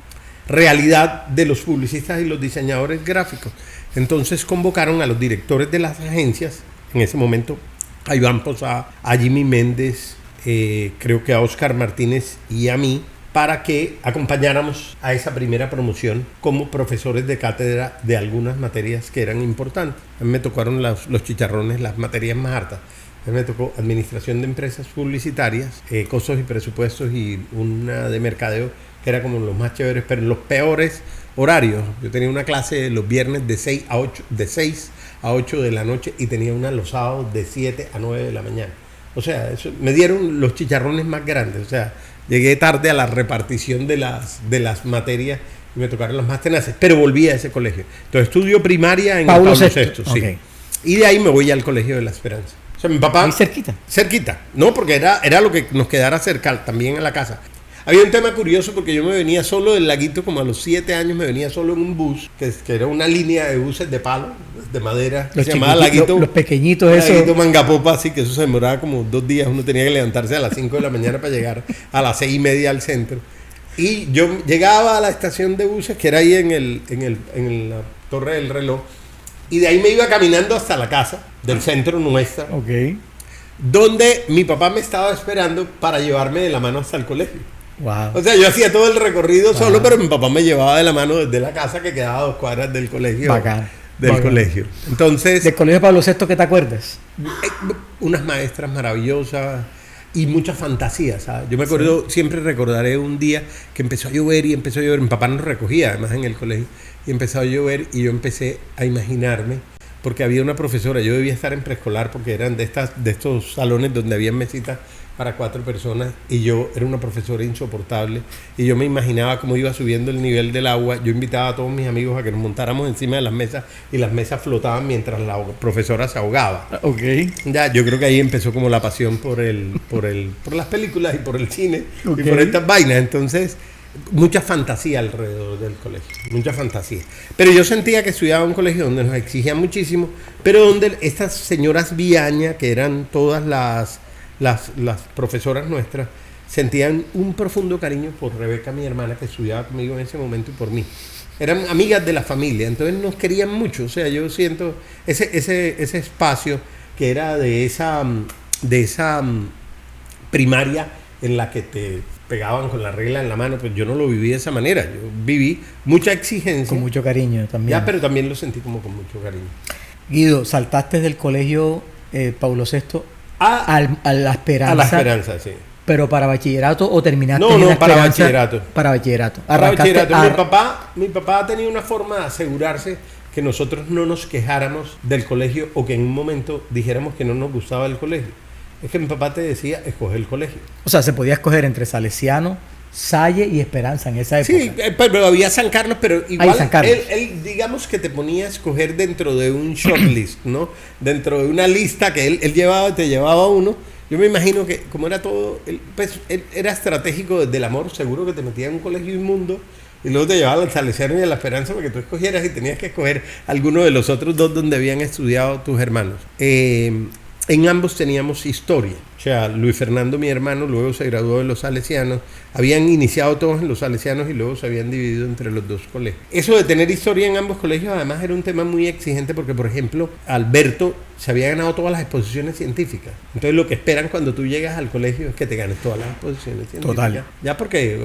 realidad de los publicistas y los diseñadores gráficos. Entonces convocaron a los directores de las agencias, en ese momento a Iván Posada, a Jimmy Méndez, creo que a Oscar Martínez y a mí, para que acompañáramos a esa primera promoción como profesores de cátedra de algunas materias que eran importantes. A mí me tocaron los chicharrones, las materias más hartas. A mí me tocó administración de empresas publicitarias, costos y presupuestos, y una de mercadeo que era como los más chéveres, pero en los peores horarios. Yo tenía una clase los viernes de 6 a 8 de la noche y tenía una los sábados de 7 a 9 de la mañana. O sea, eso, me dieron los chicharrones más grandes. O sea, llegué tarde a la repartición de las materias y me tocaron las más tenaces, pero volví a ese colegio. Entonces estudio primaria en Pablo Pablo VI, VI, sí. ok. Y de ahí me voy al Colegio de la Esperanza. O sea, mi papá... Muy cerquita. Cerquita. No, porque era lo que nos quedara cerca, también en la casa. Había un tema curioso porque yo me venía solo del Laguito, como a los 7 años me venía solo en un bus, que era una línea de buses de palo, de madera, que Los se llamaba Laguito. los pequeñitos, eso. Laguito Mangapopa, así que eso se demoraba como 2 días. Uno tenía que levantarse a las 5 de la mañana para llegar a las 6:30 al centro. Y yo llegaba a la estación de buses, que era ahí en la Torre del Reloj, y de ahí me iba caminando hasta la casa del centro nuestra, Ok. donde mi papá me estaba esperando para llevarme de la mano hasta el colegio. Wow. O sea, yo hacía todo el recorrido solo, pero mi papá me llevaba de la mano desde la casa, que quedaba a 2 cuadras del colegio. Bacán. Del Bacán. colegio. Entonces, Del colegio Pablo VI, ¿qué te acuerdas? unas maestras maravillosas y mucha fantasía, ¿sabes? Yo me acuerdo, siempre recordaré un día que empezó a llover y empezó a llover. Mi papá nos recogía además en el colegio y empezó a llover y yo empecé a imaginarme, porque había una profesora, yo debía estar en preescolar porque eran de estos salones donde había mesitas para 4 personas y yo era una profesora insoportable y yo me imaginaba cómo iba subiendo el nivel del agua. Yo invitaba a todos mis amigos a que nos montáramos encima de las mesas y las mesas flotaban mientras la profesora se ahogaba. Ok. Ya, yo creo que ahí empezó como la pasión por las películas y por el cine Ok. y por estas vainas. Entonces, mucha fantasía alrededor del colegio, mucha fantasía. Pero yo sentía que estudiaba en un colegio donde nos exigían muchísimo, pero donde estas señoras Viaña, que eran todas las profesoras nuestras, sentían un profundo cariño por Rebeca, mi hermana, que estudiaba conmigo en ese momento, y por mí. Eran amigas de la familia, entonces nos querían mucho. O sea, yo siento ese espacio que era de esa primaria en la que te pegaban con la regla en la mano, pues yo no lo viví de esa manera. Yo viví mucha exigencia. Con mucho cariño también. Ya, pero también lo sentí como con mucho cariño. Guido, saltaste del colegio Pablo VI a la Esperanza. A la Esperanza, sí. ¿Pero para bachillerato o terminaste No, en no, la para Esperanza? bachillerato. Para bachillerato. Para Arrancaste bachillerato. Mi papá tenía una forma de asegurarse que nosotros no nos quejáramos del colegio o que en un momento dijéramos que no nos gustaba el colegio. Es que mi papá te decía, escoge el colegio. O sea, se podía escoger entre Salesiano, Salle y Esperanza en esa época. Sí, pero había San Carlos, pero igual San Carlos. Él digamos que te ponía a escoger dentro de un shortlist, ¿no? Dentro de una lista que él te llevaba uno. Yo me imagino que como era todo, él era estratégico desde el amor, seguro que te metía en un colegio inmundo y luego te llevaba al Salesiano y a la Esperanza para que tú escogieras y tenías que escoger alguno de los otros 2 donde habían estudiado tus hermanos. En ambos teníamos historia. O sea, Luis Fernando, mi hermano, luego se graduó de los Salesianos. Habían iniciado todos en los Salesianos y luego se habían dividido entre los 2 colegios. Eso de tener historia en ambos colegios además era un tema muy exigente porque, por ejemplo, Alberto se había ganado todas las exposiciones científicas. Entonces lo que esperan cuando tú llegas al colegio es que te ganes todas las exposiciones científicas. Total. Ya porque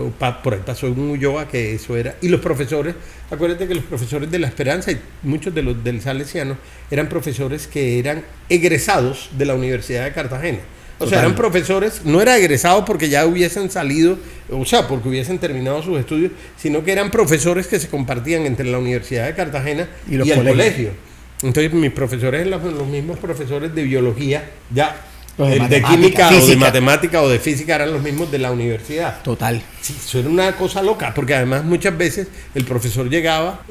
por ahí pasó un Ulloa que eso era. Y los profesores, acuérdate que los profesores de la Esperanza y muchos de los del Salesiano eran profesores que eran egresados de la Universidad de Cartagena. O sea, eran profesores, no era egresados porque ya hubiesen salido, o sea, porque hubiesen terminado sus estudios, sino que eran profesores que se compartían entre la Universidad de Cartagena y el colegio. Entonces, mis profesores eran los mismos profesores de biología, ya, el de química o de matemática o de física eran los mismos de la universidad. Total. Sí, eso era una cosa loca, porque además muchas veces el profesor llegaba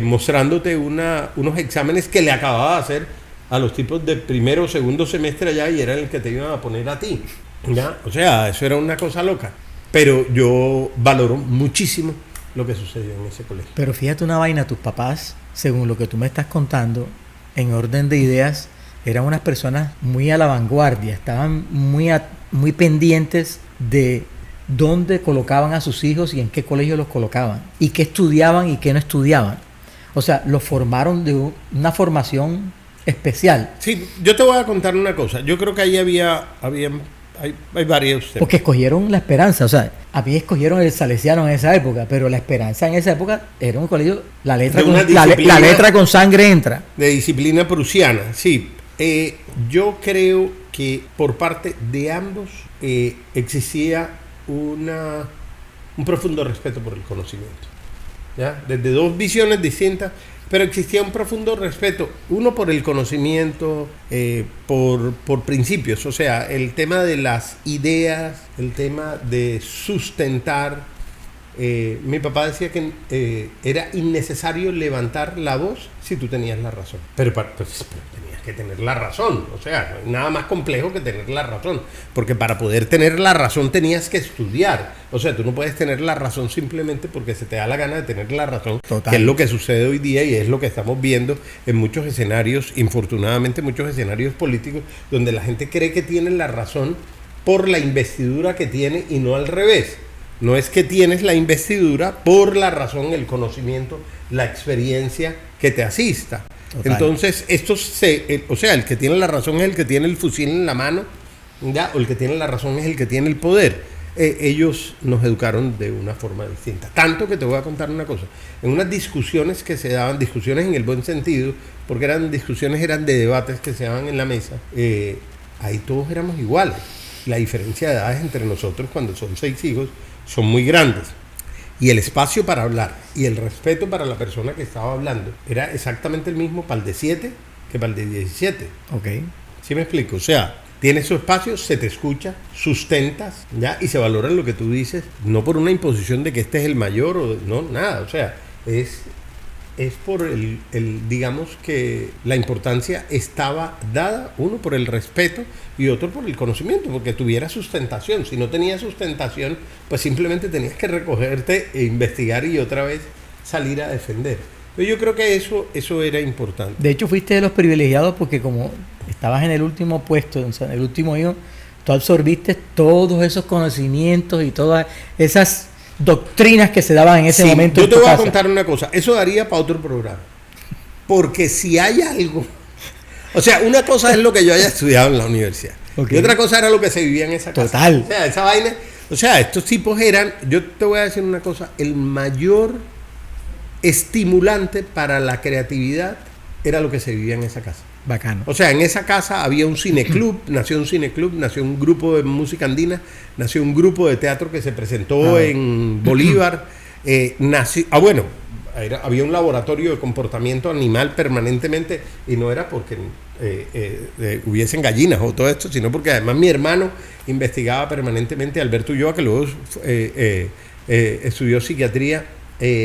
mostrándote unos exámenes que le acababa de hacer a los tipos de primero o segundo semestre allá y era el que te iban a poner a ti. ¿Ya? O sea, eso era una cosa loca. Pero yo valoro muchísimo lo que sucedió en ese colegio. Pero fíjate una vaina, tus papás, según lo que tú me estás contando, en orden de ideas, eran unas personas muy a la vanguardia, estaban muy pendientes de dónde colocaban a sus hijos y en qué colegio los colocaban, y qué estudiaban y qué no estudiaban. O sea, los formaron de una formación especial. Sí, yo te voy a contar una cosa. Yo creo que ahí hay varios temas. Porque escogieron la Esperanza, o sea, a mí escogieron el Salesiano en esa época, pero la Esperanza en esa época era un colegio, la letra con sangre entra. De disciplina prusiana, sí. Yo creo que por parte de ambos existía un profundo respeto por el conocimiento. ¿Ya? Desde 2 visiones distintas, pero existía un profundo respeto, uno por el conocimiento, por principios, o sea, el tema de las ideas, el tema de sustentar. Mi papá decía que era innecesario levantar la voz si tú tenías la razón. Pero tenías que tener la razón. O sea, no hay nada más complejo que tener la razón. Porque para poder tener la razón tenías que estudiar. O sea, tú no puedes tener la razón simplemente porque se te da la gana de tener la razón. Total. Que es lo que sucede hoy día y es lo que estamos viendo en muchos escenarios, infortunadamente muchos escenarios políticos, donde la gente cree que tiene la razón por la investidura que tiene y no al revés. No es que tienes la investidura por la razón, el conocimiento, la experiencia que te asista. Total. Entonces, o sea, el que tiene la razón es el que tiene el fusil en la mano, ¿ya? O el que tiene la razón es el que tiene el poder. Ellos nos educaron de una forma distinta. Tanto que te voy a contar una cosa. En unas discusiones que se daban, discusiones en el buen sentido, porque eran de debates que se daban en la mesa, ahí todos éramos iguales. La diferencia de edades entre nosotros cuando son 6 hijos son muy grandes. Y el espacio para hablar y el respeto para la persona que estaba hablando era exactamente el mismo para el de 7 que para el de 17. Ok. ¿Sí me explico? O sea, tienes su espacio, se te escucha, sustentas, ¿ya? Y se valora lo que tú dices, no por una imposición de que este es el mayor, no, nada. O sea, es por digamos que la importancia estaba dada, uno por el respeto y otro por el conocimiento, porque tuviera sustentación. Si no tenía sustentación, pues simplemente tenías que recogerte e investigar y otra vez salir a defender. Pero yo creo que eso era importante. De hecho, fuiste de los privilegiados porque como estabas en el último puesto, o sea, en el último hijo, tú absorbiste todos esos conocimientos y todas esas doctrinas que se daban en ese momento. Yo te voy a contar una cosa, eso daría para otro programa, porque si hay algo, o sea, una cosa es lo que yo haya estudiado en la universidad, y otra cosa era lo que se vivía en esa casa. Total. O sea, esa vaina, o sea, estos tipos eran, yo te voy a decir una cosa, el mayor estimulante para la creatividad era lo que se vivía en esa casa. Bacano. O sea, en esa casa había un cineclub, nació un grupo de música andina, nació un grupo de teatro que se presentó en Bolívar, había un laboratorio de comportamiento animal permanentemente, y no era porque hubiesen gallinas o todo esto, sino porque además mi hermano investigaba permanentemente, Alberto Ulloa, que luego estudió psiquiatría.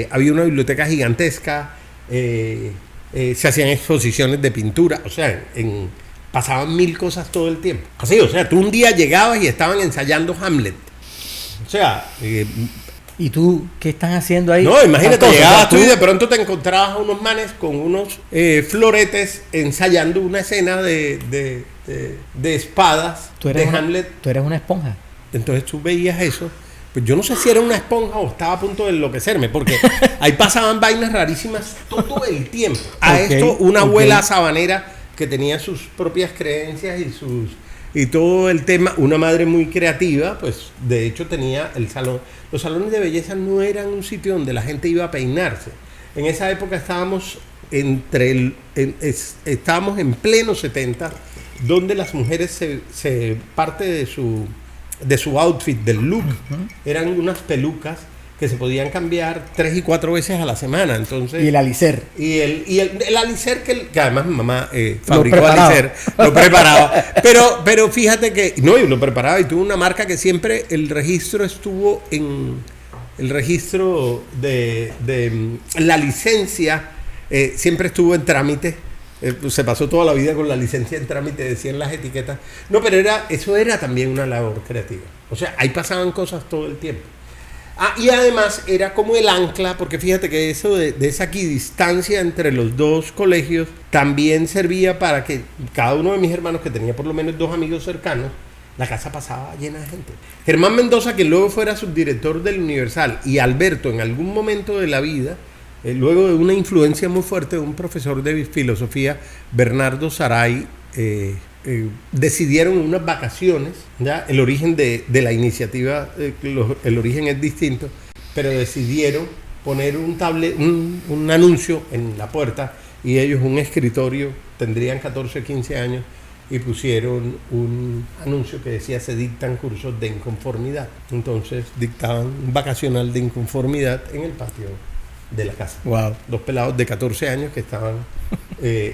Había una biblioteca gigantesca, se hacían exposiciones de pintura, o sea, pasaban 1000 cosas todo el tiempo. Así, o sea, tú un día llegabas y estaban ensayando Hamlet. O sea... ¿Y tú qué están haciendo ahí? No, imagínate, llegabas tú y de pronto te encontrabas a unos manes con unos floretes ensayando una escena de espadas de Hamlet. Tú eres una esponja. Entonces tú veías eso. Pues yo no sé si era una esponja o estaba a punto de enloquecerme, porque ahí pasaban vainas rarísimas todo el tiempo. Una abuela sabanera que tenía sus propias creencias y todo el tema, una madre muy creativa, pues de hecho tenía el salón. Los salones de belleza no eran un sitio donde la gente iba a peinarse. En esa época estábamos estábamos en pleno 70, donde las mujeres parte de su outfit, del look, eran unas pelucas que se podían cambiar 3 y 4 veces a la semana. Entonces, y el alicer. Y el alicer que además mi mamá fabricó alicer, lo preparaba. Pero fíjate que, no, y lo preparaba y tuvo una marca que siempre el registro estuvo en el registro de la licencia, siempre estuvo en trámite. Se pasó toda la vida con la licencia en trámite, decían las etiquetas. No, pero eso era también una labor creativa. O sea, ahí pasaban cosas todo el tiempo. Y además era como el ancla, porque fíjate que eso de esa equidistancia entre los dos colegios también servía para que cada uno de mis hermanos, que tenía por lo menos 2 amigos cercanos, la casa pasaba llena de gente. Germán Mendoza, que luego fuera subdirector del Universal, y Alberto, en algún momento de la vida, luego de una influencia muy fuerte de un profesor de filosofía, Bernardo Saray, decidieron unas vacaciones, ¿ya? El origen de la iniciativa, el origen es distinto, pero decidieron poner un anuncio en la puerta, y ellos un escritorio, tendrían 14 o 15 años, y pusieron un anuncio que decía: se dictan cursos de inconformidad. Entonces dictaban un vacacional de inconformidad en el patio de la casa. Wow. 2 pelados de 14 años que estaban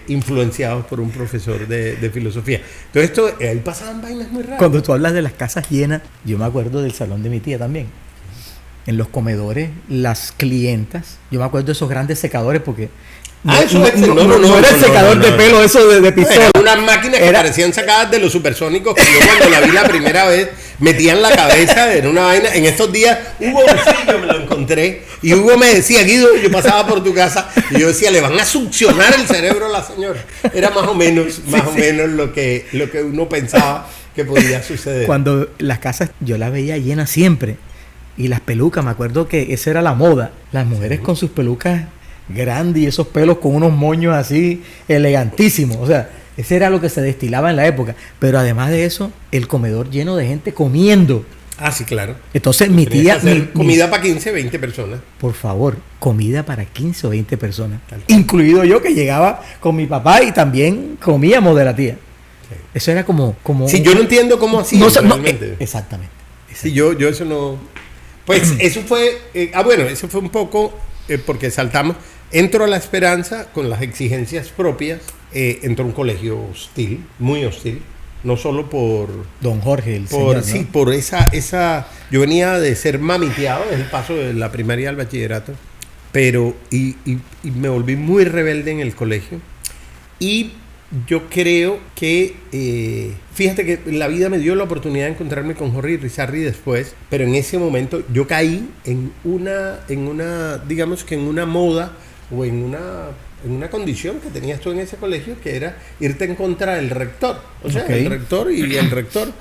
influenciados por un profesor de filosofía. Entonces, ahí pasaban vainas muy raras. Cuando tú hablas de las casas llenas, yo me acuerdo del salón de mi tía también. En los comedores, las clientas, yo me acuerdo de esos grandes secadores porque no era el secador de pelo eso de pistola. Eran unas máquinas que parecían sacadas de los supersónicos que yo cuando la vi la primera vez metían la cabeza en una vaina. En estos días Hugo yo me lo encontré y Hugo me decía, Guido, yo pasaba por tu casa y yo decía, le van a succionar el cerebro a la señora. Era más o menos lo que uno pensaba que podía suceder. Cuando las casas yo las veía llenas siempre. Y las pelucas, me acuerdo que esa era la moda. Las mujeres con sus pelucas grandes y esos pelos con unos moños así elegantísimos. O sea, ese era lo que se destilaba en la época. Pero además de eso, el comedor lleno de gente comiendo. Ah, sí, claro. Entonces mi tía... comida para 15, 20 personas. Por favor, comida para 15 o 20 personas. Incluido yo que llegaba con mi papá y también comíamos de la tía. Sí. Eso era como sí, yo no entiendo cómo así. Exactamente. Sí, yo eso no... Pues eso fue, eso fue un poco, porque saltamos, entro a La Esperanza con las exigencias propias, entro a un colegio hostil, muy hostil, no solo por... Don Jorge, el señor, ¿no? Sí, por esa, yo venía de ser mamiteado, es el paso de la primaria al bachillerato, pero, y me volví muy rebelde en el colegio, y yo creo que, fíjate que la vida me dio la oportunidad de encontrarme con Jorge Irizarry después, pero en ese momento yo caí en una, digamos que en una moda o en una condición que tenías tú en ese colegio, que era irte en contra del rector. O sea, el rector y el rector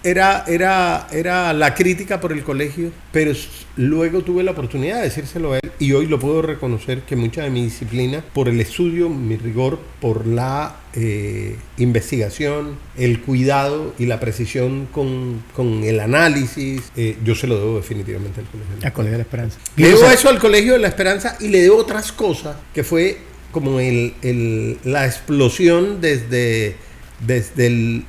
era la crítica por el colegio, pero luego tuve la oportunidad de decírselo a él y hoy lo puedo reconocer que mucha de mi disciplina, por el estudio, mi rigor, por la investigación, el cuidado y la precisión con el análisis, yo se lo debo definitivamente al Colegio de la Esperanza. Al Colegio de la Esperanza. Le debo eso al Colegio de la Esperanza y le debo otras cosas, que fue como la explosión desde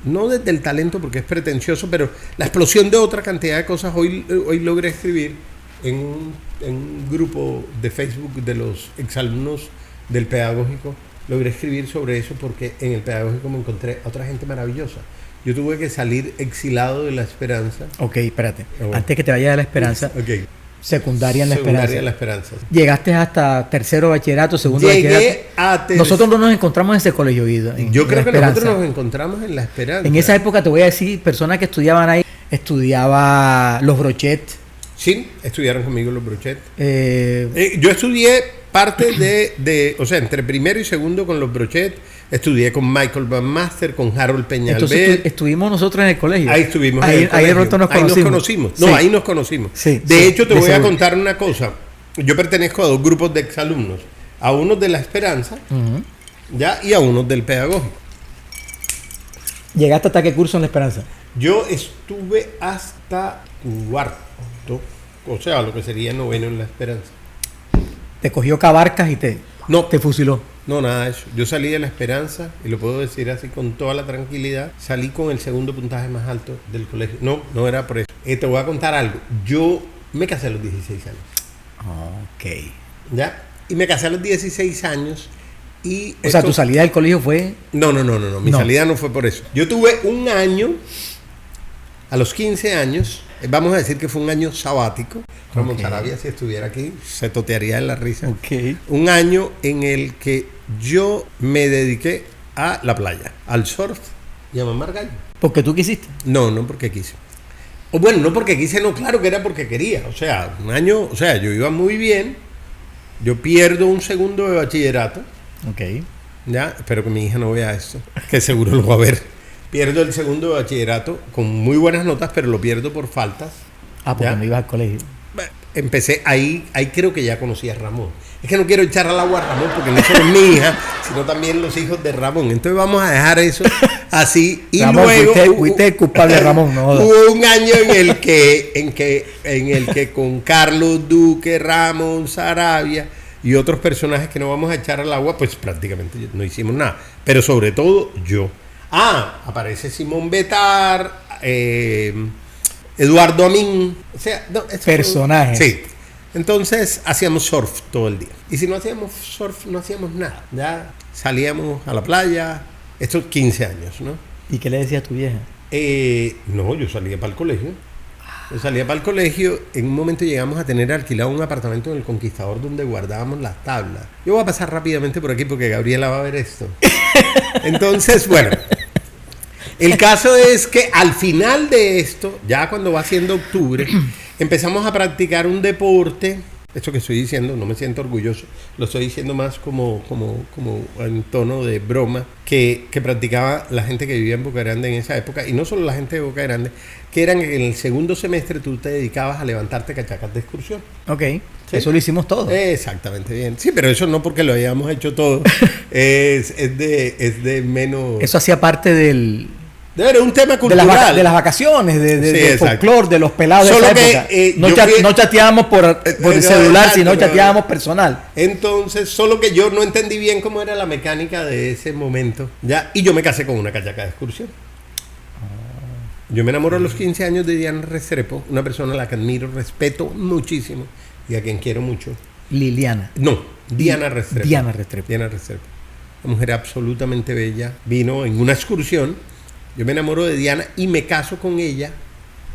no desde el talento porque es pretencioso, pero la explosión de otra cantidad de cosas. Hoy logré escribir en un grupo de Facebook de los exalumnos del pedagógico, logré escribir sobre eso porque en el pedagógico me encontré a otra gente maravillosa. Yo tuve que salir exilado de La Esperanza. Ok, espérate. Antes que te vayas de La Esperanza. Okay. Secundaria en La Esperanza. Secundaria en La Esperanza. Llegaste hasta tercero bachillerato, segundo bachillerato. Nosotros no nos encontramos en ese colegio, Guido. Yo creo que nosotros nos encontramos en La Esperanza. En esa época te voy a decir, personas que estudiaban ahí, estudiaba los Brochet. Sí, estudiaron conmigo los Brochet. Yo estudié parte o sea, entre primero y segundo con los Brochet. Estudié con Michael Van Master, con Harold Peñalver. Entonces estuvimos nosotros en el colegio. Ahí estuvimos ahí nos conocimos. Sí. No, ahí nos conocimos. Sí, de hecho, te voy a contar una cosa. Yo pertenezco a 2 grupos de exalumnos. A unos de La Esperanza, ¿ya? Y a unos del pedagógico. ¿Llegaste hasta qué curso en La Esperanza? Yo estuve hasta cuarto, o sea, lo que sería noveno en La Esperanza. Te cogió Cabarcas y te fusiló. No, nada de eso. Yo salí de La Esperanza, y lo puedo decir así con toda la tranquilidad, salí con el segundo puntaje más alto del colegio. No era por eso. Te voy a contar algo. Yo me casé a los 16 años. Ok. ¿Ya? Y me casé a los 16 años y... O sea, ¿tu salida del colegio fue...? No. Mi salida no fue por eso. Yo tuve un año, a los 15 años, vamos a decir que fue un año sabático. Ramón Sarabia, si estuviera aquí, se totearía en la risa. Okay. Un año en el que yo me dediqué a la playa, al surf y a mamar gallo. ¿Porque tú quisiste? No porque quise. O bueno, no porque quise, no, claro que era porque quería. O sea, un año, o sea, yo iba muy bien. Yo pierdo un segundo de bachillerato. Ok. Ya, espero que mi hija no vea esto, que seguro lo va a ver. Pierdo el segundo de bachillerato con muy buenas notas, pero lo pierdo por faltas. Porque no ibas al colegio. Empecé, ahí creo que ya conocí a Ramón. Es que no quiero echar al agua a Ramón porque no solo mi hija, sino también los hijos de Ramón. Entonces vamos a dejar eso así. Y Ramón, luego fuiste el culpable, Ramón. No, hubo un año en el que con Carlos Duque, Ramón Sarabia y otros personajes que no vamos a echar al agua, pues prácticamente no hicimos nada. Pero sobre todo yo. Aparece Simón Betar, Eduardo Amín. O sea, personajes. Sí. Entonces hacíamos surf todo el día. Y si no hacíamos surf, no hacíamos nada. Ya salíamos a la playa, estos 15 años, ¿no? ¿Y qué le decía a tu vieja? No, yo salía para el colegio. Yo salía para el colegio. En un momento llegamos a tener alquilado un apartamento en el Conquistador donde guardábamos las tablas. Yo voy a pasar rápidamente por aquí porque Gabriela va a ver esto. Entonces, bueno, el caso es que al final de esto, ya cuando va siendo octubre, empezamos a practicar un deporte. Esto que estoy diciendo, no me siento orgulloso, lo estoy diciendo más como en tono de broma, que practicaba la gente que vivía en Boca Grande en esa época, y no solo la gente de Boca Grande, que eran en el segundo semestre tú te dedicabas a levantarte cachacas de excursión. Ok, ¿Sí? Eso lo hicimos todos. Exactamente, bien. Sí, pero eso no porque lo hayamos hecho todo, es de menos... Eso hacía parte del... Debe ser un tema de cultural. las vacaciones, del folclore, de los pelados Solo de esa que, época. No chateábamos por el celular, sino chateábamos personal. Entonces, solo que yo no entendí bien cómo era la mecánica de ese momento. ¿Ya? Y yo me casé con una cachaca de excursión. Yo me enamoro a los 15 años de Diana Restrepo, una persona a la que admiro, respeto muchísimo y a quien quiero mucho. Liliana. No, Diana Restrepo. Diana Restrepo. Diana Restrepo. Una mujer absolutamente bella. Vino en una excursión. Yo me enamoro de Diana y me caso con ella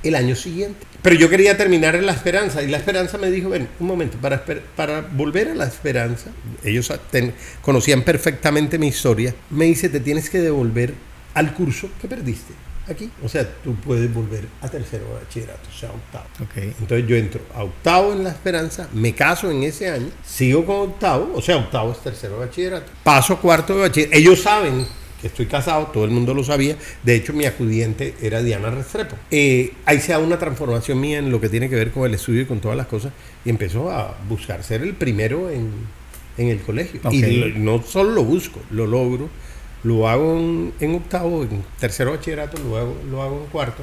el año siguiente. Pero yo quería terminar en La Esperanza. Y La Esperanza me dijo, ven, un momento, para volver a La Esperanza, ellos conocían perfectamente mi historia, me dice, te tienes que devolver al curso que perdiste aquí. O sea, tú puedes volver a tercero de bachillerato, o sea, octavo. Okay. Entonces yo entro a octavo en La Esperanza, me caso en ese año, sigo con octavo, o sea, octavo es tercero de bachillerato. Paso a cuarto de bachillerato. Ellos saben que estoy casado, todo el mundo lo sabía. De hecho, mi acudiente era Diana Restrepo. Ahí se da una transformación mía en lo que tiene que ver con el estudio y con todas las cosas. Y empezó a buscar ser el primero en el colegio. Okay. Y no solo lo busco, lo logro. Lo hago en octavo, en tercero bachillerato, lo hago en cuarto.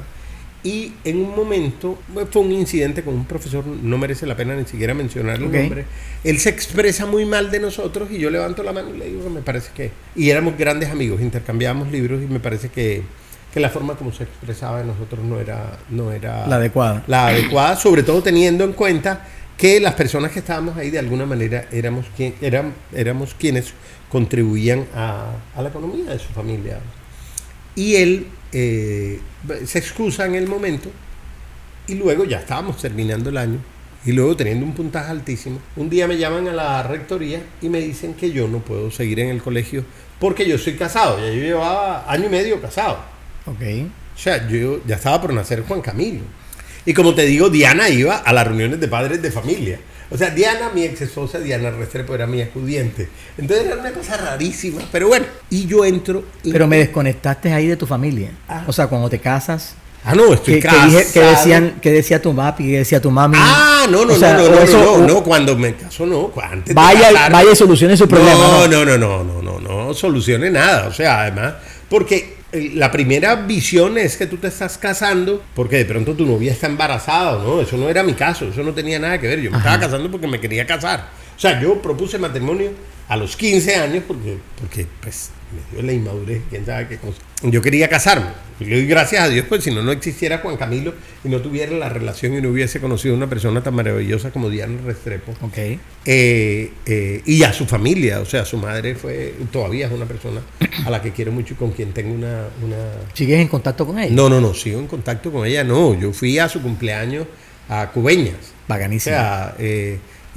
Y en un momento, fue un incidente con un profesor, no merece la pena ni siquiera mencionar el nombre. Él se expresa muy mal de nosotros y yo levanto la mano y le digo que me parece que... Y éramos grandes amigos, intercambiábamos libros y me parece que la forma como se expresaba de nosotros no era la adecuada. La adecuada, sobre todo teniendo en cuenta que las personas que estábamos ahí de alguna manera éramos quienes contribuían a la economía de su familia. Y él se excusa en el momento y luego ya estábamos terminando el año y luego teniendo un puntaje altísimo, un día me llaman a la rectoría y me dicen que yo no puedo seguir en el colegio porque yo soy casado, ya yo llevaba año y medio casado. Okay. O sea, yo ya estaba por nacer Juan Camilo. Y como te digo, Diana iba a las reuniones de padres de familia. O sea, Diana, mi ex esposa, Diana Restrepo, era mi acudiente. Entonces era una cosa rarísima, pero bueno. Y yo entro... Pero me desconectaste ahí de tu familia. O sea, cuando te casas... no, estoy casado. ¿Qué decía tu papi? ¿Qué decía tu mami? No, cuando me caso no. Antes vaya y solucione su problema. No solucione nada. O sea, además, porque... La primera visión es que tú te estás casando porque de pronto tu novia está embarazada, ¿no? Eso no era mi caso, eso no tenía nada que ver. Yo me estaba casando porque me quería casar. O sea, yo propuse matrimonio a los 15 años porque pues, me dio la inmadurez, quién sabe qué cosa. Yo quería casarme. Y le doy gracias a Dios, pues si no existiera Juan Camilo y no tuviera la relación y no hubiese conocido a una persona tan maravillosa como Diana Restrepo. Okay. Y a su familia, o sea, su madre todavía es una persona a la que quiero mucho y con quien tengo una... ¿Sigues en contacto con ella? No, sigo en contacto con ella, no. Yo fui a su cumpleaños a Cubeñas. Bacanísimo. O sea,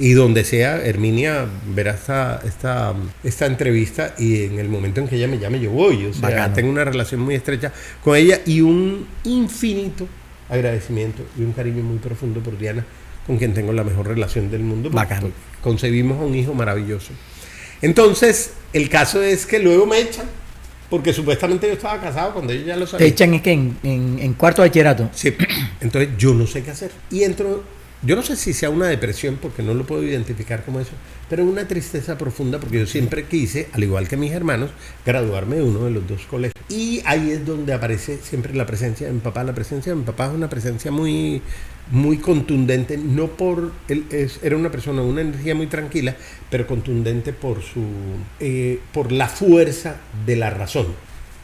y donde sea, Herminia verá esta entrevista y en el momento en que ella me llame yo voy. O sea, bacano. Tengo una relación muy estrecha con ella y un infinito agradecimiento y un cariño muy profundo por Diana, con quien tengo la mejor relación del mundo. Bacano. Concebimos a un hijo maravilloso. Entonces, el caso es que luego me echan, porque supuestamente yo estaba casado cuando ellos ya lo sabían. ¿Te echan en cuarto de bachillerato? Sí. Entonces yo no sé qué hacer. Y entro... Yo no sé si sea una depresión, porque no lo puedo identificar como eso, pero una tristeza profunda, porque yo siempre quise, al igual que mis hermanos, graduarme de uno de los dos colegios. Y ahí es donde aparece siempre la presencia de mi papá. La presencia de mi papá es una presencia muy, muy contundente, no por... era una persona, una energía muy tranquila, pero contundente por por la fuerza de la razón.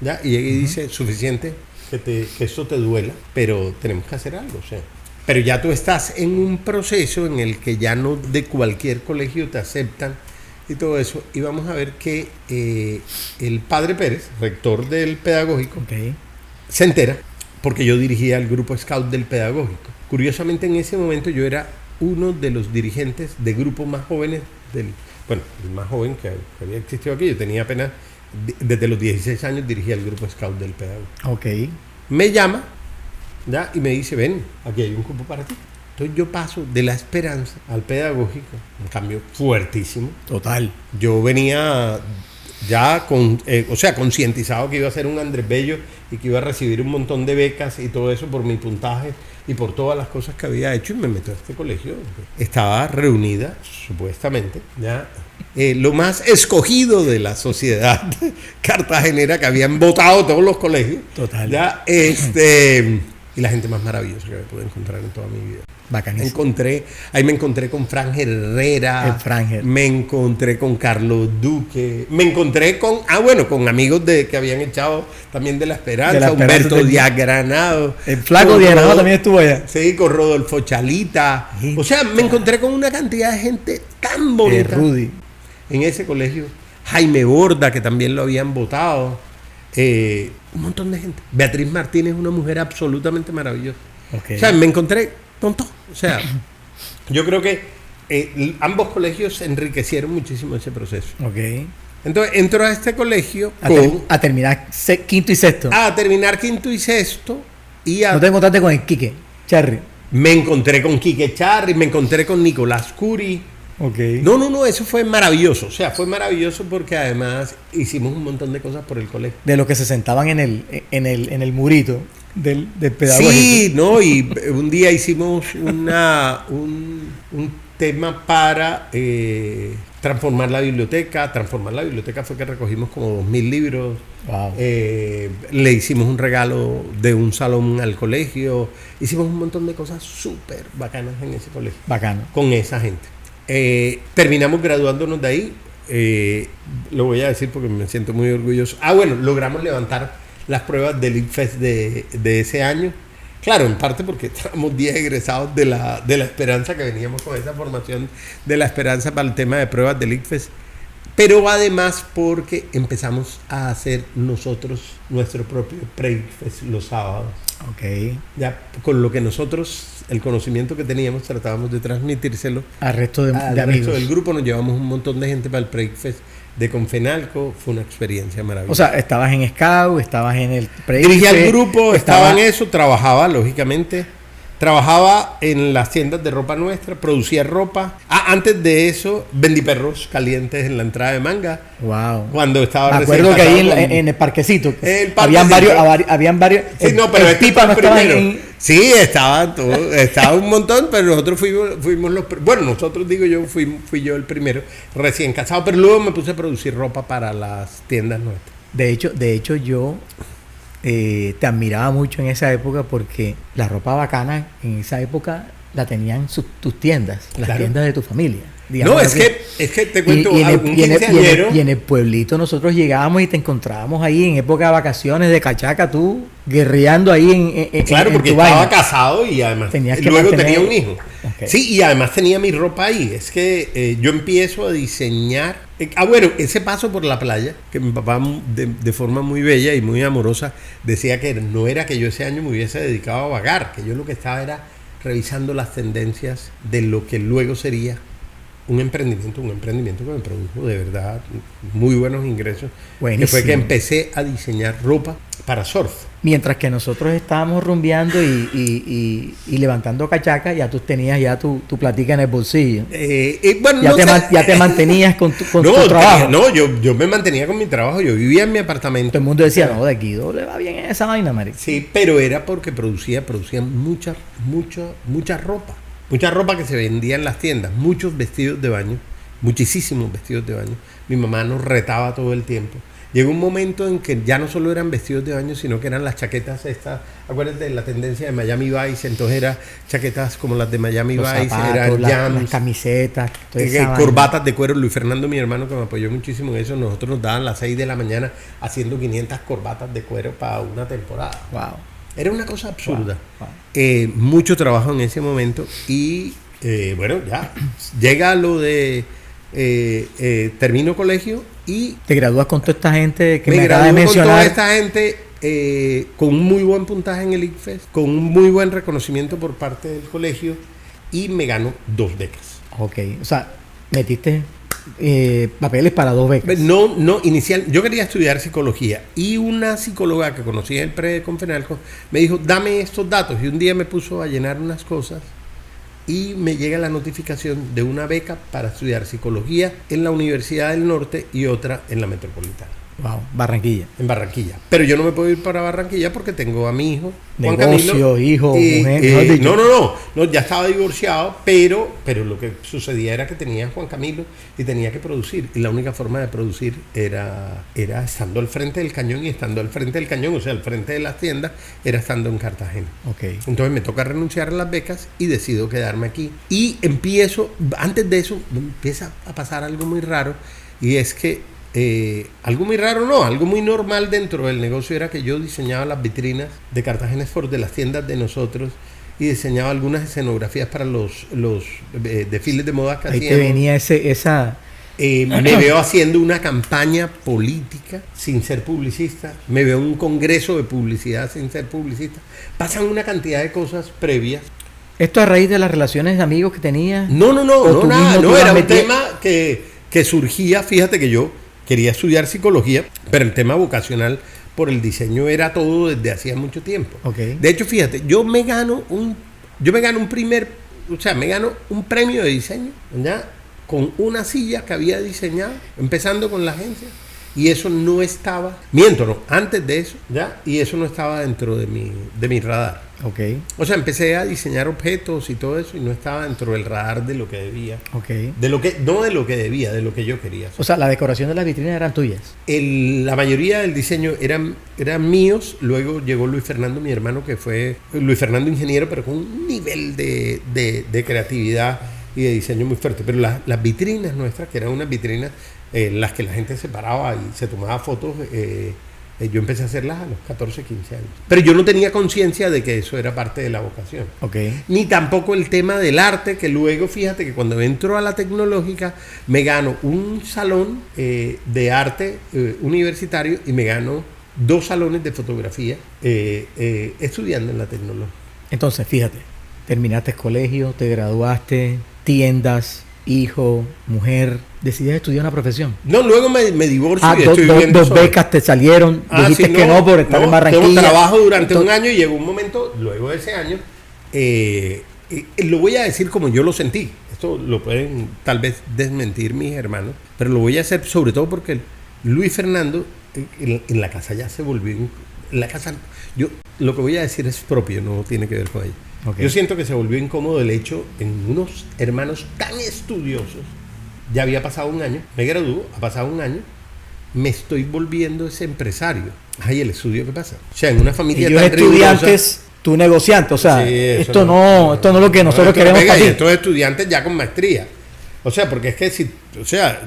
¿Ya? Y ahí dice, suficiente que esto te duela, pero tenemos que hacer algo, o sea. Pero ya tú estás en un proceso en el que ya no de cualquier colegio te aceptan y todo eso. Y vamos a ver que el padre Pérez, rector del pedagógico, se entera porque yo dirigía el grupo Scout del pedagógico. Curiosamente, en ese momento yo era uno de los dirigentes de grupos más jóvenes el más joven que había existido aquí. Yo tenía apenas, desde los 16 años dirigía el grupo Scout del pedagógico. Me llama, ¿ya? Y me dice, ven, aquí hay un cupo para ti. Entonces yo paso de la Esperanza al pedagógico, un cambio fuertísimo. Total. Yo venía ya concientizado que iba a ser un Andrés Bello y que iba a recibir un montón de becas y todo eso por mi puntaje y por todas las cosas que había hecho, y me meto a este colegio. Estaba reunida, supuestamente, ya lo más escogido de la sociedad cartagenera, que habían votado todos los colegios. Total. Ya, y la gente más maravillosa que me pude encontrar en toda mi vida. Bacanísimo. Ahí me encontré con Frangel Herrera, me encontré con Carlos Duque, me encontré con amigos que habían echado también de la Esperanza, Humberto Díaz Granado. El flaco Díaz Granado también estuvo allá. Sí, con Rodolfo Chalita. O sea, me encontré con una cantidad de gente tan bonita. Rudy. En ese colegio. Jaime Borda, que también lo habían votado. Un montón de gente. Beatriz Martínez, una mujer absolutamente maravillosa. O sea, me encontré con todo. O sea, yo creo que ambos colegios enriquecieron muchísimo ese proceso. Entonces entro a este colegio a terminar quinto y sexto. A terminar quinto y sexto. ¿No te encontraste con el Quique Charri? Me encontré con Quique Charri, me encontré con Nicolás Curi. No, eso fue maravilloso. O sea, fue maravilloso porque además hicimos un montón de cosas por el colegio. De los que se sentaban en el murito del pedagógico. Sí, no, y un día hicimos un tema para transformar la biblioteca. Transformar la biblioteca fue que recogimos como 2,000 libros. Wow. Le hicimos un regalo de un salón al colegio. Hicimos un montón de cosas súper bacanas en ese colegio. Bacano. Con esa gente. Terminamos graduándonos de ahí. Lo voy a decir porque me siento muy orgulloso. Logramos levantar las pruebas del ICFES de ese año. Claro, en parte porque estábamos 10 egresados de la Esperanza, que veníamos con esa formación de la Esperanza para el tema de pruebas del ICFES. Pero además porque empezamos a hacer nosotros nuestro propio pre-ICFES los sábados. Ya con lo que nosotros, el conocimiento que teníamos, tratábamos de transmitírselo al resto de amigos. Resto del grupo. Nos llevamos un montón de gente para el pre-ICFES de Confenalco. Fue una experiencia maravillosa. O sea, estabas en Scout, estabas en el pre-ICFES. Dirigía el grupo, estaba en eso, trabajaba, lógicamente. Trabajaba en las tiendas de ropa nuestra, producía ropa. Antes de eso, vendí perros calientes en la entrada de Manga. Wow. Cuando estaba me acuerdo que ahí en el parquecito. Habían varios. Sí, no, pero el Pipa no estaba primero. Sí, estaba un montón, pero nosotros fuimos los. Bueno, nosotros digo yo, fui yo el primero, recién casado, pero luego me puse a producir ropa para las tiendas nuestras. De hecho yo te admiraba mucho en esa época porque la ropa bacana en esa época la tenían tus tiendas, las tiendas de tu familia. No, es que te cuento, y en el pueblito nosotros llegábamos y te encontrábamos ahí en época de vacaciones de cachaca, tú guerreando ahí claro, porque estaba casado y además luego tenía un hijo. Sí, y además tenía mi ropa ahí. Es que yo empiezo a diseñar. Ese paso por la playa, que mi papá de forma muy bella y muy amorosa decía que no era que yo ese año me hubiese dedicado a vagar, que yo lo que estaba era revisando las tendencias de lo que luego sería un emprendimiento que me produjo de verdad muy buenos ingresos. Buenísimo. Que fue que empecé a diseñar ropa para surf. Mientras que nosotros estábamos rumbeando y levantando cachaca, ya tú tenías ya tu platica en el bolsillo. Ya te mantenías con tu trabajo. No, yo me mantenía con mi trabajo, yo vivía en mi apartamento. Todo el mundo decía, no, de Guido le va bien en esa vaina, marico. Sí, pero era porque producía mucha ropa. Mucha ropa que se vendía en las tiendas, muchos vestidos de baño, muchísimos vestidos de baño. Mi mamá nos retaba todo el tiempo. Llegó un momento en que ya no solo eran vestidos de baño, sino que eran las chaquetas estas. Acuérdate de la tendencia de Miami Vice, entonces eran chaquetas como las de Miami Vice, zapatos, eran jams, las camisetas, corbatas de cuero. Luis Fernando, mi hermano, que me apoyó muchísimo en eso, nosotros nos daban las 6 de la mañana haciendo 500 corbatas de cuero para una temporada. Wow. Era una cosa absurda. Wow. Mucho trabajo en ese momento y bueno, ya llega lo de termino colegio y Te gradúas con toda esta gente que me me acabas de gradué con toda mencionar. esta gente con un muy buen puntaje en el ICFES, con un muy buen reconocimiento por parte del colegio y me gano 2 becas. Ok, o sea, metiste papeles para 2 becas. No, yo quería estudiar psicología y una psicóloga que conocía el pre de Confenalco me dijo, dame estos datos, y un día me puso a llenar unas cosas y me llega la notificación de una beca para estudiar psicología en la Universidad del Norte y otra en la Metropolitana. Wow, Barranquilla. En Barranquilla. Pero yo no me puedo ir para Barranquilla porque tengo a mi hijo, Juan Negocio, Camilo, hijo, mujer, mejor dicho. no, ya estaba divorciado, pero lo que sucedía era que tenía a Juan Camilo y tenía que producir. Y la única forma de producir era estando al frente del cañón, y estando al frente del cañón, o sea, al frente de las tiendas, era estando en Cartagena. Ok. Entonces me toca renunciar a las becas y decido quedarme aquí. Y antes de eso, me empieza a pasar algo muy raro, y es que algo muy raro, no, algo muy normal dentro del negocio era que yo diseñaba las vitrinas de Cartagena Sport, de las tiendas de nosotros, y diseñaba algunas escenografías para los desfiles de moda que Ahí te hacíamos. venía esa... Me veo haciendo una campaña política sin ser publicista, me veo en un congreso de publicidad sin ser publicista. Pasan una cantidad de cosas previas. ¿Esto a raíz de las relaciones de amigos que tenías? No, tú nada, mismo no, te era vas un tema que surgía. Fíjate que yo quería estudiar psicología, pero el tema vocacional por el diseño era todo desde hacía mucho tiempo. Okay. De hecho, fíjate, yo me gano un premio de diseño, ¿ya? Con una silla que había diseñado, empezando con la agencia, y eso no estaba, antes de eso, ¿ya? Y eso no estaba dentro de mi radar. Ok. O sea, empecé a diseñar objetos y todo eso y no estaba dentro del radar de lo que debía. Ok. No de lo que debía, de lo que yo quería hacer. O sea, la decoración de las vitrinas eran tuyas. La mayoría del diseño eran míos. Luego llegó Luis Fernando, mi hermano, que fue Luis Fernando ingeniero, pero con un nivel de creatividad y de diseño muy fuerte. Pero las vitrinas nuestras, que eran unas vitrinas las que la gente se paraba y se tomaba fotos, yo empecé a hacerlas a los 14, 15 años. Pero yo no tenía conciencia de que eso era parte de la vocación. Okay. Ni tampoco el tema del arte, que luego, fíjate que cuando entro a la tecnológica, me gano un salón de arte universitario y me gano 2 salones de fotografía estudiando en la tecnología. Entonces, fíjate, terminaste el colegio, te graduaste, tiendas, hijo, mujer, decidiste estudiar una profesión. No, luego me divorcio y estoy dos viviendo solo. becas te salieron, dijiste sí, que no por estar en Barranquilla. Tengo trabajo durante un año y llegó un momento, luego de ese año, lo voy a decir como yo lo sentí. Esto lo pueden tal vez desmentir mis hermanos, pero lo voy a hacer sobre todo porque Luis Fernando en la casa ya se volvió... En la casa, lo que voy a decir es propio, no tiene que ver con ella. Okay. Yo siento que se volvió incómodo el hecho en unos hermanos tan estudiosos. Ya había pasado un año, me graduó, ha pasado un año, me estoy volviendo ese empresario. Ay, el estudio, ¿qué pasa? O sea, en una familia Ellos tan estudiantes, rigurosa, tú negociante, o sea, sí, esto no es lo que nosotros queremos para ti. Estos estudiantes ya con maestría. O sea, porque es que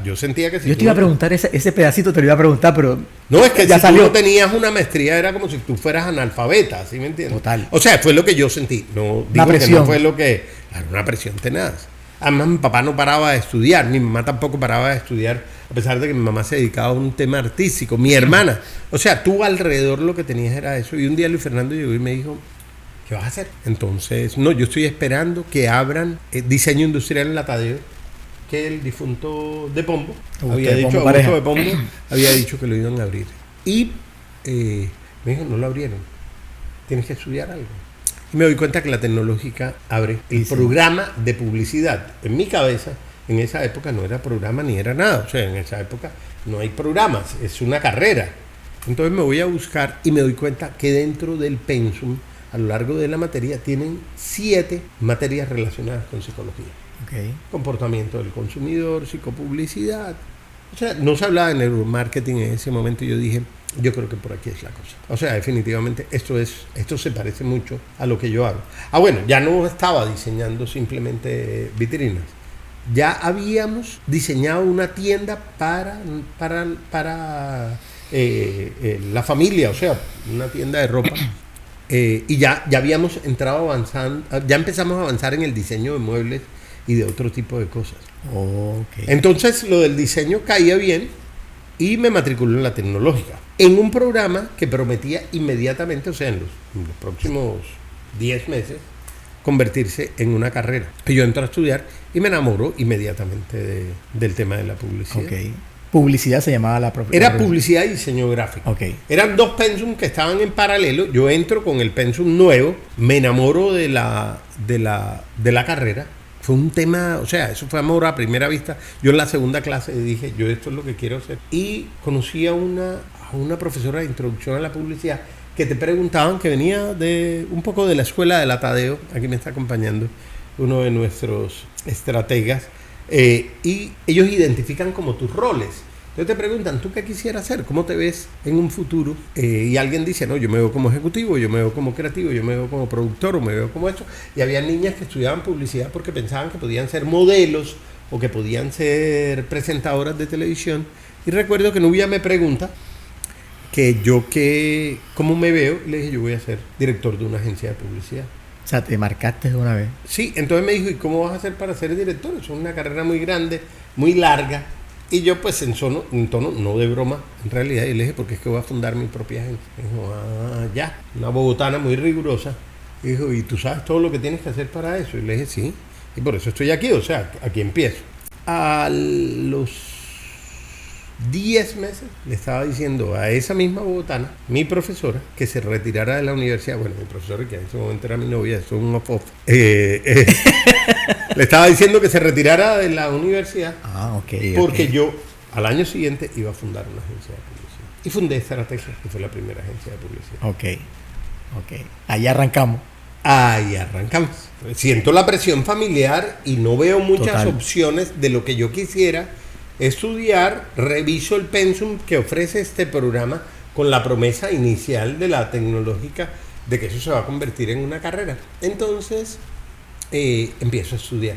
yo sentía que si yo te iba a preguntar, ese pedacito te lo iba a preguntar, pero... No, es que ya si salió. tú no tenías una maestría era como si tú fueras analfabeta, ¿sí me entiendes? Total. O sea, fue lo que yo sentí. No digo presión. que no fue lo que... Claro, una presión tenaz. Además, mi papá no paraba de estudiar, mi mamá tampoco paraba de estudiar, a pesar de que mi mamá se dedicaba a un tema artístico, mi hermana. O sea, tú alrededor lo que tenías era eso. Y un día Luis Fernando llegó y me dijo, ¿qué vas a hacer? Entonces, no, yo estoy esperando que abran diseño industrial en la Tadeo, que el difunto de Pombo había dicho, Augusto de Pombo había dicho que lo iban a abrir. Y me dijo, no lo abrieron, tienes que estudiar algo. Y me doy cuenta que la tecnológica abre el programa de publicidad. En mi cabeza, en esa época no era programa ni era nada. O sea, en esa época no hay programas, es una carrera. Entonces me voy a buscar y me doy cuenta que dentro del pensum, a lo largo de la materia, tienen 7 materias relacionadas con psicología. Okay. Comportamiento del consumidor, psicopublicidad. O sea, no se hablaba de neuromarketing en ese momento. Yo dije, yo creo que por aquí es la cosa. O sea, definitivamente esto se parece mucho a lo que yo hago. Bueno, ya no estaba diseñando simplemente vitrinas. Ya habíamos diseñado una tienda para la familia, o sea, una tienda de ropa y ya habíamos entrado avanzando, ya empezamos a avanzar en el diseño de muebles y de otro tipo de cosas. Okay. Entonces lo del diseño caía bien y me matriculé en la tecnológica, en un programa que prometía inmediatamente, o sea, en los próximos 10 meses, convertirse en una carrera. Y yo entro a estudiar y me enamoro inmediatamente del tema de la publicidad. Okay. Publicidad se llamaba la profesión. Era publicidad y diseño gráfico. Okay. Eran dos pensum que estaban en paralelo. Yo entro con el pensum nuevo, me enamoro de la carrera. Fue un tema, o sea, eso fue amor a primera vista. Yo en la segunda clase dije, yo esto es lo que quiero hacer. Y conocí a una profesora de introducción a la publicidad que te preguntaban, que venía de un poco de la escuela de la Tadeo. Aquí me está acompañando uno de nuestros estrategas. Y ellos identifican como tus roles. Entonces te preguntan, ¿tú qué quisieras hacer? ¿Cómo te ves en un futuro? Y alguien dice, no, yo me veo como ejecutivo, yo me veo como creativo, yo me veo como productor o me veo como esto. Y había niñas que estudiaban publicidad porque pensaban que podían ser modelos o que podían ser presentadoras de televisión. Y recuerdo que Nubia me pregunta ¿cómo me veo? Y le dije, yo voy a ser director de una agencia de publicidad. O sea, te marcaste de una vez. Sí, entonces me dijo, ¿y cómo vas a hacer para ser director? Es una carrera muy grande, muy larga. Y yo pues en tono no de broma, en realidad, y le dije, porque es que voy a fundar mi propia agencia. Me dijo, ya, una bogotana muy rigurosa. Y dijo, ¿y tú sabes todo lo que tienes que hacer para eso? Y le dije, sí, y por eso estoy aquí, o sea, aquí empiezo. A los 10 meses le estaba diciendo a esa misma bogotana, mi profesora, que se retirara de la universidad. Bueno, mi profesora, que en ese momento era mi novia, eso es un off-off. Le estaba diciendo que se retirara de la universidad. Porque yo al año siguiente iba a fundar una agencia de publicidad. Y fundé Estrategia, que fue la primera agencia de publicidad. Ok. Ahí arrancamos. Siento la presión familiar y no veo muchas opciones de lo que yo quisiera estudiar. Reviso el pensum que ofrece este programa con la promesa inicial de la tecnológica de que eso se va a convertir en una carrera. Entonces empiezo a estudiar.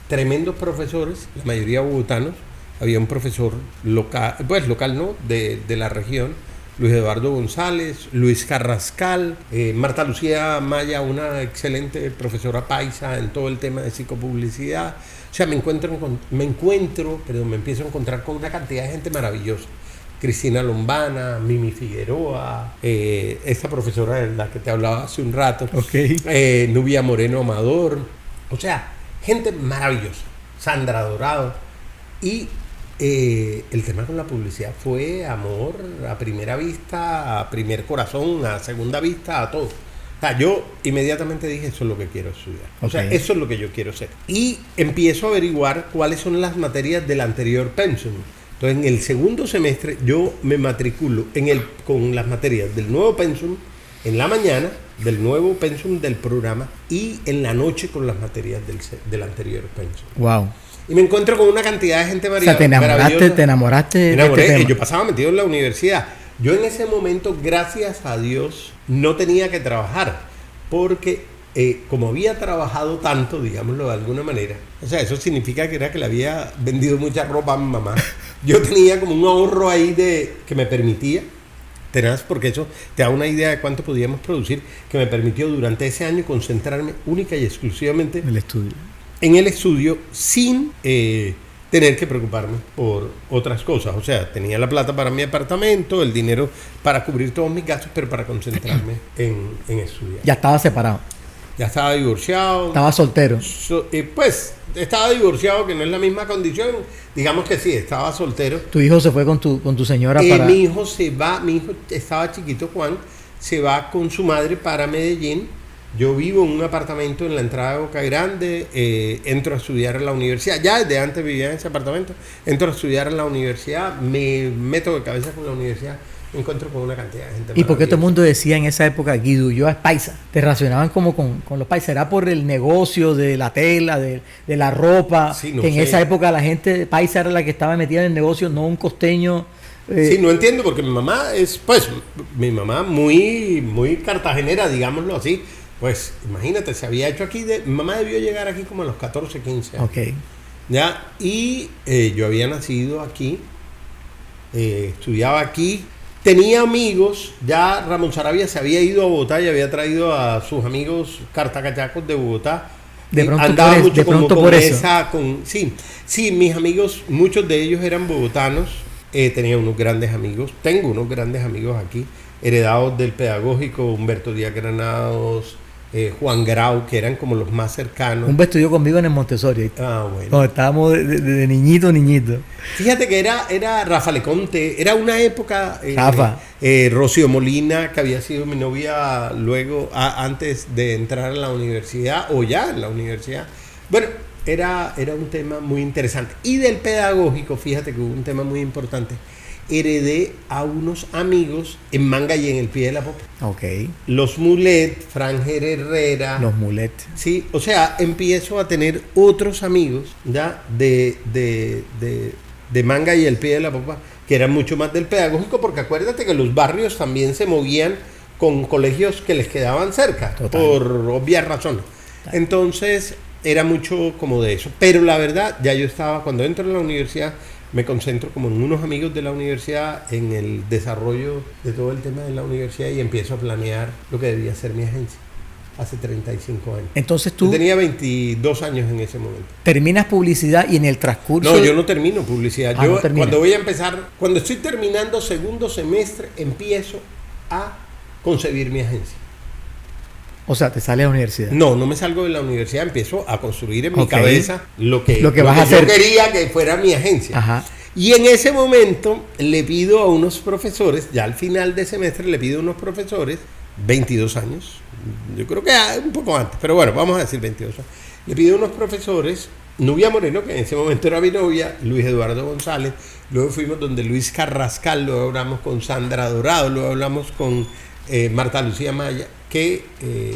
Tremendos profesores, la mayoría bogotanos. Había un profesor local, pues local no, de la región, Luis Eduardo González, Luis Carrascal, Marta Lucía Maya, una excelente profesora paisa en todo el tema de psicopublicidad. O sea, me empiezo a encontrar con una cantidad de gente maravillosa. Cristina Lombana, Mimi Figueroa, esta profesora de la que te hablaba hace un rato, Nubia Moreno Amador, o sea, gente maravillosa, Sandra Dorado. Y el tema con la publicidad fue amor a primera vista, a primer corazón, a segunda vista, a todo. O sea, yo inmediatamente dije, eso es lo que quiero estudiar. O sea, eso es lo que yo quiero hacer. Y empiezo a averiguar cuáles son las materias del anterior pensum. Entonces, en el segundo semestre, yo me matriculo con las materias del nuevo pensum en la mañana, del nuevo pensum del programa, y en la noche con las materias del anterior pensum. Wow. Y me encuentro con una cantidad de gente maravillosa. O sea, te enamoraste de este tema. Yo pasaba metido en la universidad. Yo en ese momento, gracias a Dios, no tenía que trabajar, porque como había trabajado tanto, digámoslo de alguna manera, o sea, eso significa que le había vendido mucha ropa a mi mamá. Yo tenía como un ahorro ahí que me permitía, porque eso te da una idea de cuánto podíamos producir, que me permitió durante ese año concentrarme única y exclusivamente en el estudio sin tener que preocuparme por otras cosas. O sea, tenía la plata para mi apartamento, el dinero para cubrir todos mis gastos, pero para concentrarme en estudiar. Ya estaba separado. Ya estaba divorciado. Estaba soltero. Pues estaba divorciado, que no es la misma condición. Digamos que sí, estaba soltero. ¿Tu hijo se fue con tu señora para...? Mi hijo estaba chiquito, Juan, se va con su madre para Medellín. Yo vivo en un apartamento en la entrada de Boca Grande, entro a estudiar en la universidad, ya desde antes vivía en ese apartamento, entro a estudiar en la universidad, me meto de cabeza con la universidad, me encuentro con una cantidad de gente. ¿Y por qué todo el mundo decía en esa época, Guido Ulloa es paisa? Te relacionaban como con los paisas, ¿era por el negocio de la tela, de la ropa? Sí, no que en esa época la gente paisa era la que estaba metida en el negocio, no un costeño... Sí, no entiendo, porque mi mamá es, pues, mi mamá muy, muy cartagenera, digámoslo así. Pues imagínate, se había hecho aquí, mi mamá debió llegar aquí como a los 14, 15 años. ¿Ya? Y yo había nacido aquí, estudiaba aquí, tenía amigos, ya Ramón Sarabia se había ido a Bogotá y había traído a sus amigos cartacayacos de Bogotá. De pronto andaba por, mucho de como pronto con por eso. esa, sí, mis amigos, muchos de ellos eran bogotanos. Tenía unos grandes amigos, tengo unos grandes amigos aquí, heredados del pedagógico, Humberto Díaz Granados, Juan Grau, que eran como los más cercanos. Un estudió conmigo en el Montessori. Ah, bueno. Cuando estábamos de niñito. Fíjate que era Rafa Leconte, era una época. Rafa. Rocío Molina, que había sido mi novia luego, antes de entrar a la universidad, o ya en la universidad. Bueno, era un tema muy interesante. Y del pedagógico, fíjate que hubo un tema muy importante. Heredé a unos amigos en Manga y en el Pie de la Popa. Ok. Los Mulet, Franger Herrera. Los Mulet. Sí, o sea, empiezo a tener otros amigos ya de Manga y el Pie de la Popa, que eran mucho más del pedagógico, porque acuérdate que los barrios también se movían con colegios que les quedaban cerca, Total. por obvias razones. Entonces, era mucho como de eso. Pero la verdad, ya yo estaba, cuando entro a la universidad, me concentro como en unos amigos de la universidad, en el desarrollo de todo el tema de la universidad, y empiezo a planear lo que debía ser mi agencia hace 35 años. Entonces tú Yo tenía 22 años en ese momento. terminas publicidad y en el transcurso... No, yo no termino publicidad. Ah, Yo no termina. cuando voy a empezar, cuando estoy terminando segundo semestre, empiezo a concebir mi agencia. O sea, te sales a la universidad. No me salgo de la universidad, empiezo a construir en mi Ok. cabeza lo que vas a yo hacer. quería que fuera mi agencia. Ajá. Y en ese momento le pido a unos profesores, ya al final de semestre le pido a unos profesores, 22 años, yo creo que un poco antes, pero bueno, vamos a decir 22 años. Le pido a unos profesores, Nubia Moreno, que en ese momento era mi novia, Luis Eduardo González, luego fuimos donde Luis Carrascal, luego hablamos con Sandra Dorado, luego hablamos con Marta Lucía Maya, que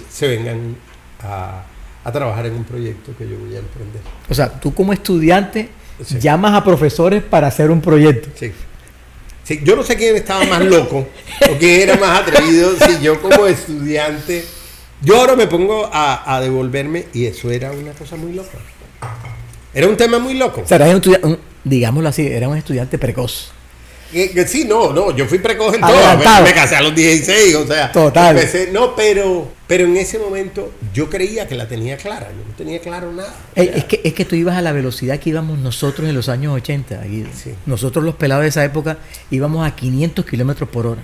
se vengan a trabajar en un proyecto que yo voy a emprender. O sea, tú como estudiante Sí. llamas a profesores para hacer un proyecto. Sí. Sí, yo no sé quién estaba más loco o quién era más atrevido, si yo como estudiante. Yo ahora me pongo a devolverme, y eso era una cosa muy loca. Era un tema muy loco. O sea, eras un estudiante, digámoslo así, era un estudiante precoz. Sí, no, yo fui precoz en Adelantado. todo. Me casé a los 16, o sea. Total. Pero en ese momento yo creía que la tenía clara. Yo no tenía claro nada. O sea, Es que tú ibas a la velocidad que íbamos nosotros en los años 80. Y Sí. nosotros los pelados de esa época íbamos a 500 kilómetros por hora.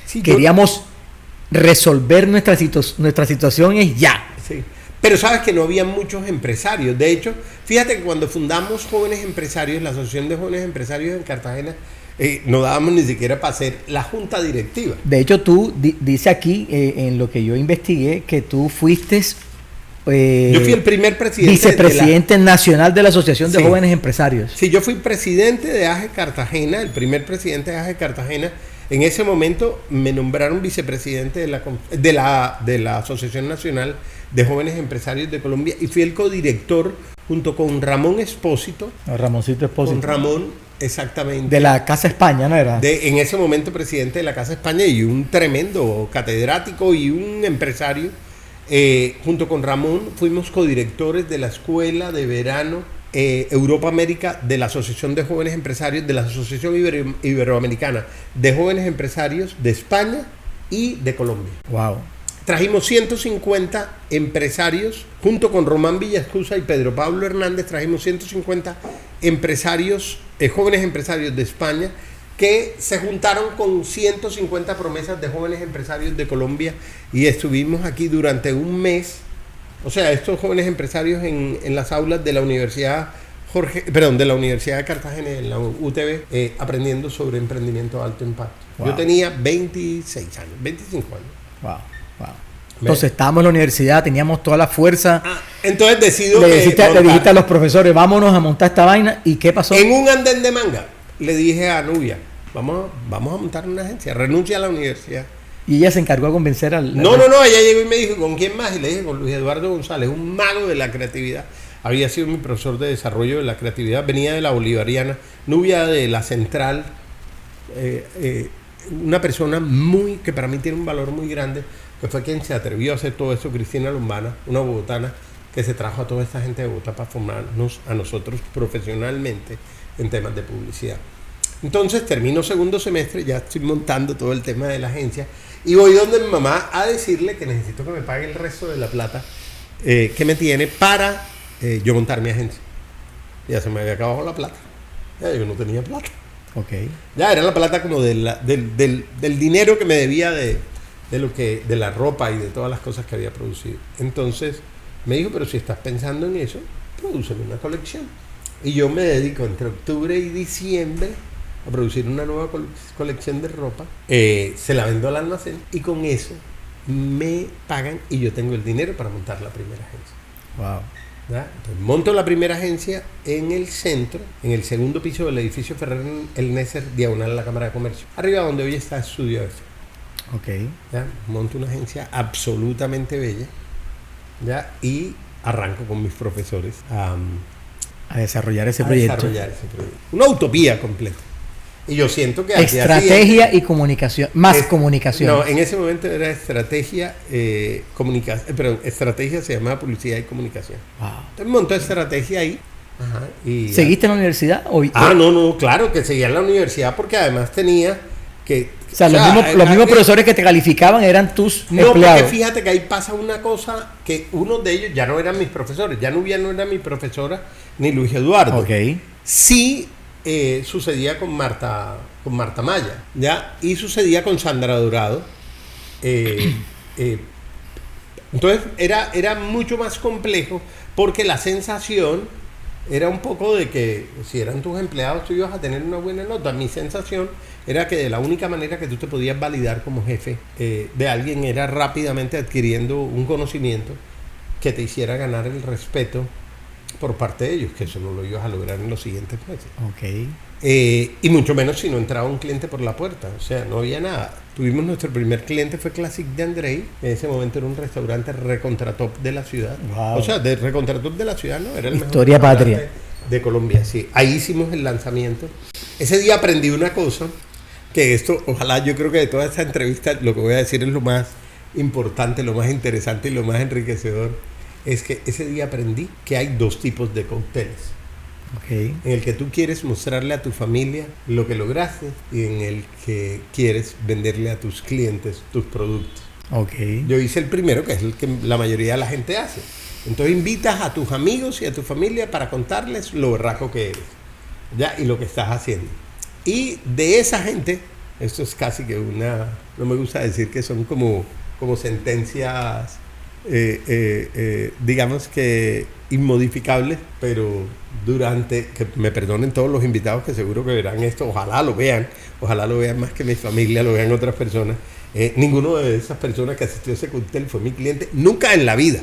sí, Queríamos resolver nuestra situación es ya. Sí. Pero sabes que no había muchos empresarios. De hecho, fíjate que cuando fundamos Jóvenes Empresarios, la Asociación de Jóvenes Empresarios en Cartagena, no dábamos ni siquiera para hacer la junta directiva. De hecho, tú dice aquí, en lo que yo investigué, que tú fuiste Yo fui el primer presidente. vicepresidente nacional de la Asociación de Sí. Jóvenes Empresarios. Sí, yo fui presidente de AGE Cartagena, el primer presidente de AGE Cartagena. En ese momento me nombraron vicepresidente de la Asociación Nacional de Jóvenes Empresarios de Colombia, y fui el codirector junto con Ramón Espósito. Ramoncito Espósito. Con Ramón, exactamente. De la Casa España, ¿no era? En ese momento presidente de la Casa España, y un tremendo catedrático y un empresario. Junto con Ramón fuimos codirectores de la Escuela de Verano Europa América de la Asociación de Jóvenes Empresarios, de la Asociación Iberoamericana de Jóvenes Empresarios de España y de Colombia. Wow. Trajimos 150 empresarios, junto con Román Villascusa y Pedro Pablo Hernández, trajimos 150 empresarios, jóvenes empresarios de España, que se juntaron con 150 promesas de jóvenes empresarios de Colombia, y estuvimos aquí durante un mes. O sea, estos jóvenes empresarios en las aulas de la Universidad de la Universidad de Cartagena, en la UTB, aprendiendo sobre emprendimiento de alto impacto. Wow. Yo tenía 26 años, 25 años. Wow. Entonces estábamos en la universidad, teníamos toda la fuerza. Entonces decido le dijiste a los profesores, vámonos a montar esta vaina. ¿Y qué pasó? En un andén de Manga, le dije a Nubia, vamos a montar una agencia, renuncia a la universidad. Y ella se encargó de convencer al... No, ella llegó y me dijo, ¿con quién más? Y le dije, con Luis Eduardo González, un mago de la creatividad. Había sido mi profesor de desarrollo de la creatividad, venía de la Bolivariana, Nubia de la Central, una persona que para mí tiene un valor muy grande, que fue quien se atrevió a hacer todo eso, Cristina Lombana, una bogotana, que se trajo a toda esta gente de Bogotá para formarnos a nosotros profesionalmente en temas de publicidad. Entonces termino segundo semestre, ya estoy montando todo el tema de la agencia y voy donde mi mamá a decirle que necesito que me pague el resto de la plata que me tiene para yo montar mi agencia. Ya se me había acabado la plata. Ya yo no tenía plata. Okay. Ya era la plata como del dinero que me debía de la ropa y de todas las cosas que había producido. Entonces me dijo, pero si estás pensando en eso, prodúceme una colección. Y yo me dedico entre octubre y diciembre a producir una nueva colección de ropa. Se la vendo al almacén y con eso me pagan y yo tengo el dinero para montar la primera agencia. Wow. ¿Ya? Entonces, monto la primera agencia en el centro, en el segundo piso del edificio Ferrer El Neser, diagonal a la Cámara de Comercio, arriba donde hoy está Estudio F. Okay. ¿Ya? Monto una agencia absolutamente bella, ¿ya? Y arranco con mis profesores a desarrollar ese proyecto. Una utopía completa. Y yo siento que estrategia y comunicación, comunicación. No, en ese momento era estrategia, estrategia se llamaba publicidad y comunicación. Wow. Entonces montó estrategia ahí. Ajá, y ¿seguiste en la universidad? No, claro que seguía en la universidad porque además tenía que... los mismos profesores que te calificaban eran tus empleados. No, porque fíjate que ahí pasa una cosa, que uno de ellos ya no eran mis profesores, ya Nubia no era mi profesora, ni Luis Eduardo. Okay. Sí sucedía con Marta Maya, ¿ya? Y sucedía con Sandra Dorado. Entonces era mucho más complejo porque la sensación era un poco de que si eran tus empleados tú ibas a tener una buena nota. Mi sensación era que de la única manera que tú te podías validar como jefe de alguien era rápidamente adquiriendo un conocimiento que te hiciera ganar el respeto por parte de ellos, que eso no lo ibas a lograr en los siguientes meses. Okay. Y mucho menos si no entraba un cliente por la puerta, o sea, no había nada. Tuvimos nuestro primer cliente, fue Classic de Andrei, en ese momento era un restaurante recontratop de la ciudad. Wow. O sea, de recontratop de la ciudad, ¿no? Era el Historia mejor patria de Colombia, sí. Ahí hicimos el lanzamiento. Ese día aprendí una cosa, que esto, ojalá, yo creo que de toda esta entrevista lo que voy a decir es lo más importante, lo más interesante y lo más enriquecedor, es que ese día aprendí que hay dos tipos de cócteles. Okay. En el que tú quieres mostrarle a tu familia lo que lograste y en el que quieres venderle a tus clientes tus productos. Okay. Yo hice el primero, que es el que la mayoría de la gente hace. Entonces invitas a tus amigos y a tu familia para contarles lo berraco que eres, ¿ya? Y lo que estás haciendo. Y de esa gente, esto es casi que no me gusta decir que son como sentencias digamos que inmodificables, pero que me perdonen todos los invitados que seguro que verán esto, ojalá lo vean más que mi familia, lo vean otras personas. Ninguno de esas personas que asistió a ese cóctel fue mi cliente, nunca en la vida,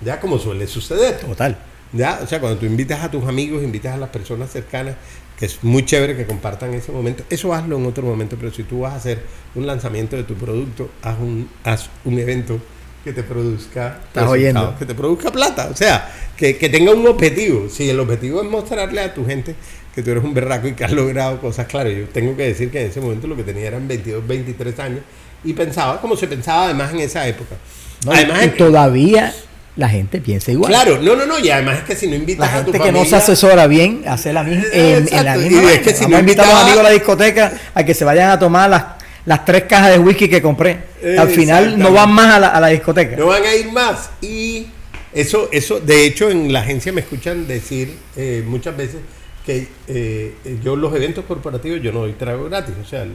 ya, como suele suceder. Total. Ya, o sea, cuando tú invitas a tus amigos, invitas a las personas cercanas, que es muy chévere que compartan ese momento, eso hazlo en otro momento, pero si tú vas a hacer un lanzamiento de tu producto, haz un evento que te produzca oyendo, que te produzca plata, o sea, que tenga un objetivo. Si el objetivo es mostrarle a tu gente que tú eres un berraco y que has logrado cosas, claro, yo tengo que decir que en ese momento lo que tenía eran 22, 23 años y pensaba como se pensaba además en esa época. No, además, y todavía la gente piensa igual. Claro, no, y además es que si no invitas a tu familia... La gente que no se asesora bien, hace la misma, en la misma. Y es que si vamos a invitar a los amigos a la discoteca a que se vayan a tomar las 3 cajas de whisky que compré. Al final no van más a la discoteca. No van a ir más. Y eso de hecho, en la agencia me escuchan decir muchas veces que yo los eventos corporativos yo no doy trago gratis. O sea,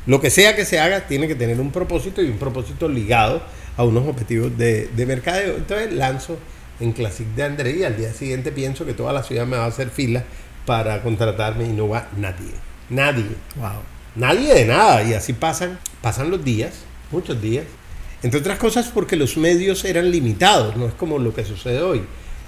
lo que sea que se haga tiene que tener un propósito y un propósito ligado a unos objetivos de mercadeo. Entonces lanzo en Classic de André y al día siguiente pienso que toda la ciudad me va a hacer fila para contratarme y no va nadie. Wow. Nadie de nada. Y así pasan los días, muchos días. Entre otras cosas porque los medios eran limitados, no es como lo que sucede hoy.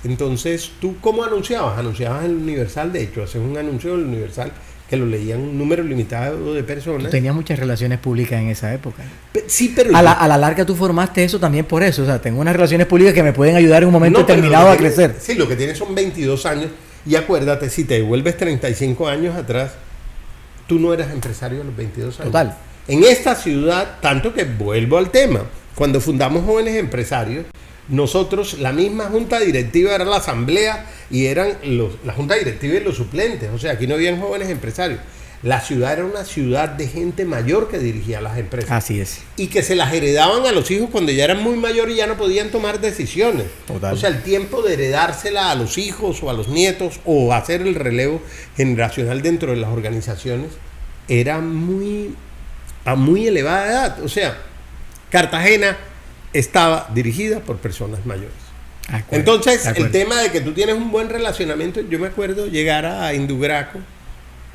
Entonces, ¿tú cómo anunciabas? Anunciabas en el Universal, de hecho, haces un anuncio en el Universal que lo leían un número limitado de personas. Tú tenías muchas relaciones públicas en esa época. Sí, pero... A la larga tú formaste eso también por eso. O sea, tengo unas relaciones públicas que me pueden ayudar en un momento determinado a crecer. Sí, lo que tienes son 22 años. Y acuérdate, si te devuelves 35 años atrás, tú no eras empresario a los 22 años. Total. En esta ciudad, tanto que vuelvo al tema, cuando fundamos Jóvenes Empresarios, nosotros, la misma junta directiva era la asamblea y eran la junta directiva y los suplentes. O sea, aquí no habían jóvenes empresarios. la ciudad era una ciudad de gente mayor que dirigía las empresas. Así es. Y que se las heredaban a los hijos cuando ya eran muy mayores y ya no podían tomar decisiones. Total. O sea, el tiempo de heredársela a los hijos o a los nietos o hacer el relevo generacional dentro de las organizaciones era a muy elevada edad. O sea, Cartagena estaba dirigida por personas mayores. Entonces, el tema de que tú tienes un buen relacionamiento, yo me acuerdo llegar a Indugraco,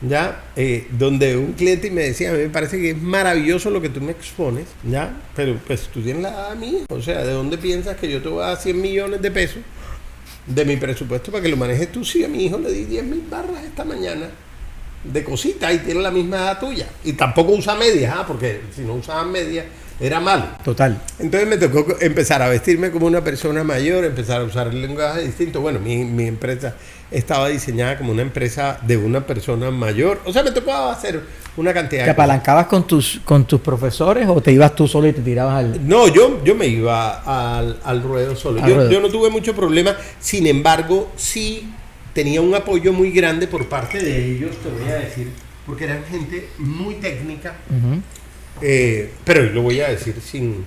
ya, donde un cliente me decía, a mí me parece que es maravilloso lo que tú me expones, ya, pero pues tú tienes la edad mía, o sea, ¿de dónde piensas que yo te voy a dar 100 millones de pesos de mi presupuesto para que lo manejes tú? Sí, a mi hijo le di 10.000 barras esta mañana de cositas y tiene la misma edad tuya, y tampoco usa medias, porque si no usaban medias era malo. Total. Entonces me tocó empezar a vestirme como una persona mayor, empezar a usar el lenguaje distinto. Bueno, mi empresa estaba diseñada como una empresa de una persona mayor. O sea, me tocaba hacer una cantidad ¿Te apalancabas con tus profesores o te ibas tú solo y te tirabas al...? No, yo me iba al ruedo solo. Yo no tuve mucho problema. Sin embargo, sí tenía un apoyo muy grande por parte de ellos, te voy a decir, porque eran gente muy técnica. Uh-huh. Pero lo voy a decir sin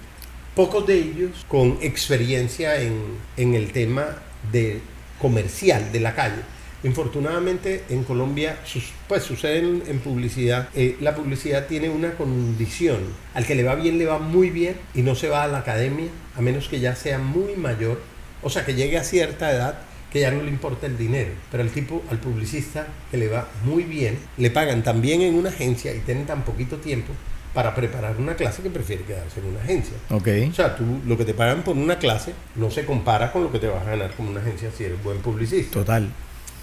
pocos de ellos con experiencia en el tema de comercial de la calle. Infortunadamente en Colombia pues sucede en publicidad. La publicidad tiene una condición: al que le va bien, le va muy bien y no se va a la academia a menos que ya sea muy mayor, o sea que llegue a cierta edad que ya no le importa el dinero. Pero al publicista que le va muy bien, le pagan tan bien en una agencia y tienen tan poquito tiempo para preparar una clase que prefiere quedarse en una agencia. Okay. O sea, tú lo que te pagan por una clase no se compara con lo que te vas a ganar como una agencia si eres buen publicista. Total.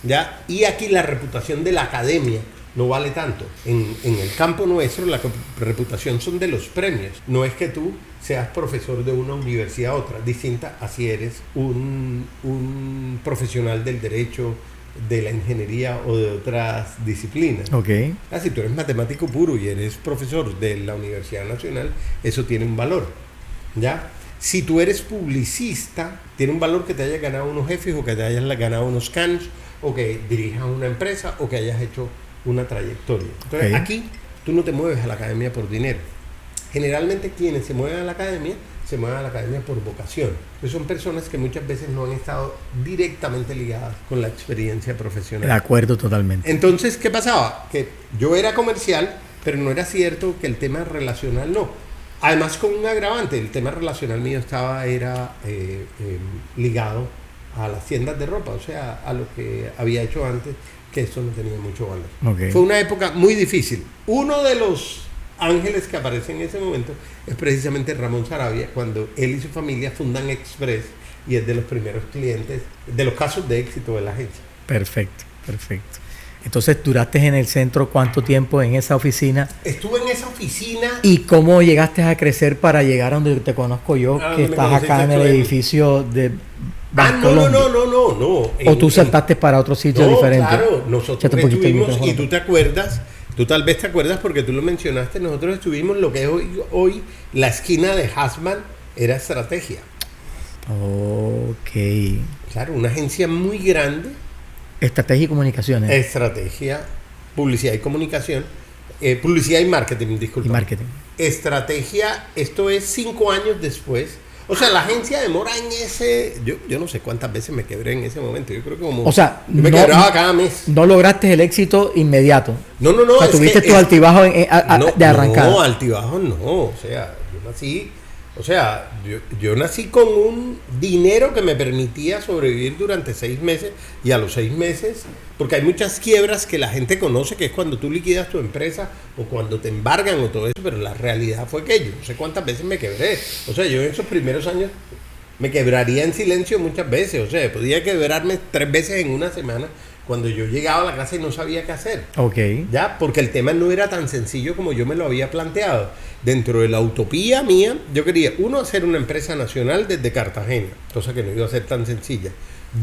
¿Ya? Y aquí la reputación de la academia no vale tanto. En el campo nuestro la reputación son de los premios. No es que tú seas profesor de una universidad a otra, distinta a si eres un profesional del derecho, de la ingeniería o de otras disciplinas. Okay. Si tú eres matemático puro y eres profesor de la Universidad Nacional, eso tiene un valor, ¿ya? Si tú eres publicista, tiene un valor que te hayas ganado unos jefes o que te hayas ganado unos canos o que dirijas una empresa o que hayas hecho una trayectoria. Entonces, aquí tú no te mueves a la academia por dinero. Generalmente quienes se mueven a la academia por vocación. Entonces son personas que muchas veces no han estado directamente ligadas con la experiencia profesional. De acuerdo, totalmente. Entonces, ¿qué pasaba? Que yo era comercial, pero no era cierto que el tema relacional no. Además, con un agravante, el tema relacional mío era ligado a las tiendas de ropa, o sea, a lo que había hecho antes, que esto no tenía mucho valor. Okay. Fue una época muy difícil. Uno de los ángeles que aparecen en ese momento es precisamente Ramón Sarabia, cuando él y su familia fundan Express y es de los primeros clientes, de los casos de éxito de la agencia. Perfecto. Entonces, ¿duraste en el centro cuánto tiempo en esa oficina? Estuve en esa oficina. ¿Y cómo llegaste a crecer para llegar a donde te conozco yo, que estás acá en el edificio de Bancolombia? No. ¿O tú saltaste para otro sitio diferente? Claro, nosotros estuvimos, y tú te acuerdas, tú tal vez te acuerdas porque tú lo mencionaste, nosotros estuvimos lo que es hoy la esquina de Hasman, era Estrategia. Ok. Claro, una agencia muy grande. Estrategia y comunicaciones. Estrategia, publicidad y comunicación. Publicidad y marketing, disculpa. Y marketing. Estrategia, esto es 5 años después. O sea, la agencia demora en ese... Yo no sé cuántas veces me quebré en ese momento. Yo creo que como... O sea, me quebraba cada mes. No lograste el éxito inmediato. No. O sea, tuviste tu altibajo de arrancada. No, altibajo no. O sea, yo nací con un dinero que me permitía sobrevivir durante 6 meses y a los 6 meses, porque hay muchas quiebras que la gente conoce, que es cuando tú liquidas tu empresa o cuando te embargan o todo eso, pero la realidad fue que yo no sé cuántas veces me quebré. O sea, yo en esos primeros años me quebraría en silencio muchas veces. O sea, podía quebrarme 3 veces en una semana cuando yo llegaba a la casa y no sabía qué hacer. Ok. Ya, porque el tema no era tan sencillo como yo me lo había planteado. Dentro de la utopía mía, yo quería, 1, hacer una empresa nacional desde Cartagena, cosa que no iba a ser tan sencilla.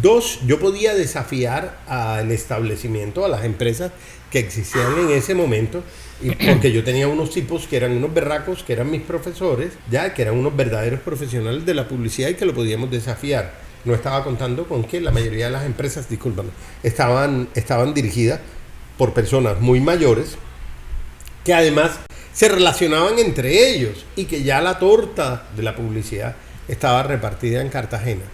2, yo podía desafiar al establecimiento, a las empresas que existían en ese momento, y porque yo tenía unos tipos que eran unos berracos, que eran mis profesores, ya, que eran unos verdaderos profesionales de la publicidad y que lo podíamos desafiar. No estaba contando con que la mayoría de las empresas, estaban dirigidas por personas muy mayores, que además se relacionaban entre ellos y que ya la torta de la publicidad estaba repartida en Cartagena.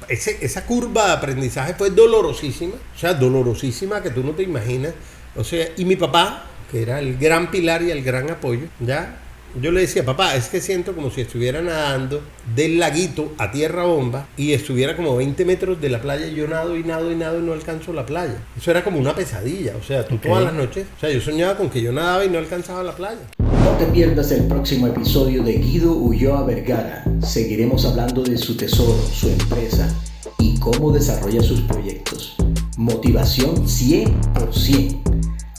Esa curva de aprendizaje fue dolorosísima, o sea, dolorosísima que tú no te imaginas. O sea, y mi papá, que era el gran pilar y el gran apoyo, ya, yo le decía, papá, es que siento como si estuviera nadando del laguito a tierra bomba y estuviera como 20 metros de la playa y yo nado y nado y nado y no alcanzo la playa. Eso era como una pesadilla, o sea, tú todas las noches, o sea, yo soñaba con que yo nadaba y no alcanzaba la playa. No te pierdas el próximo episodio de Guido Ulloa Vergara. Seguiremos hablando de su tesoro, su empresa y cómo desarrolla sus proyectos. Motivación 100%,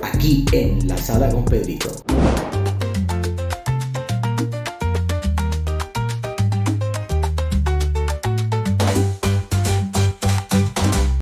aquí en La Sala con Pedrito.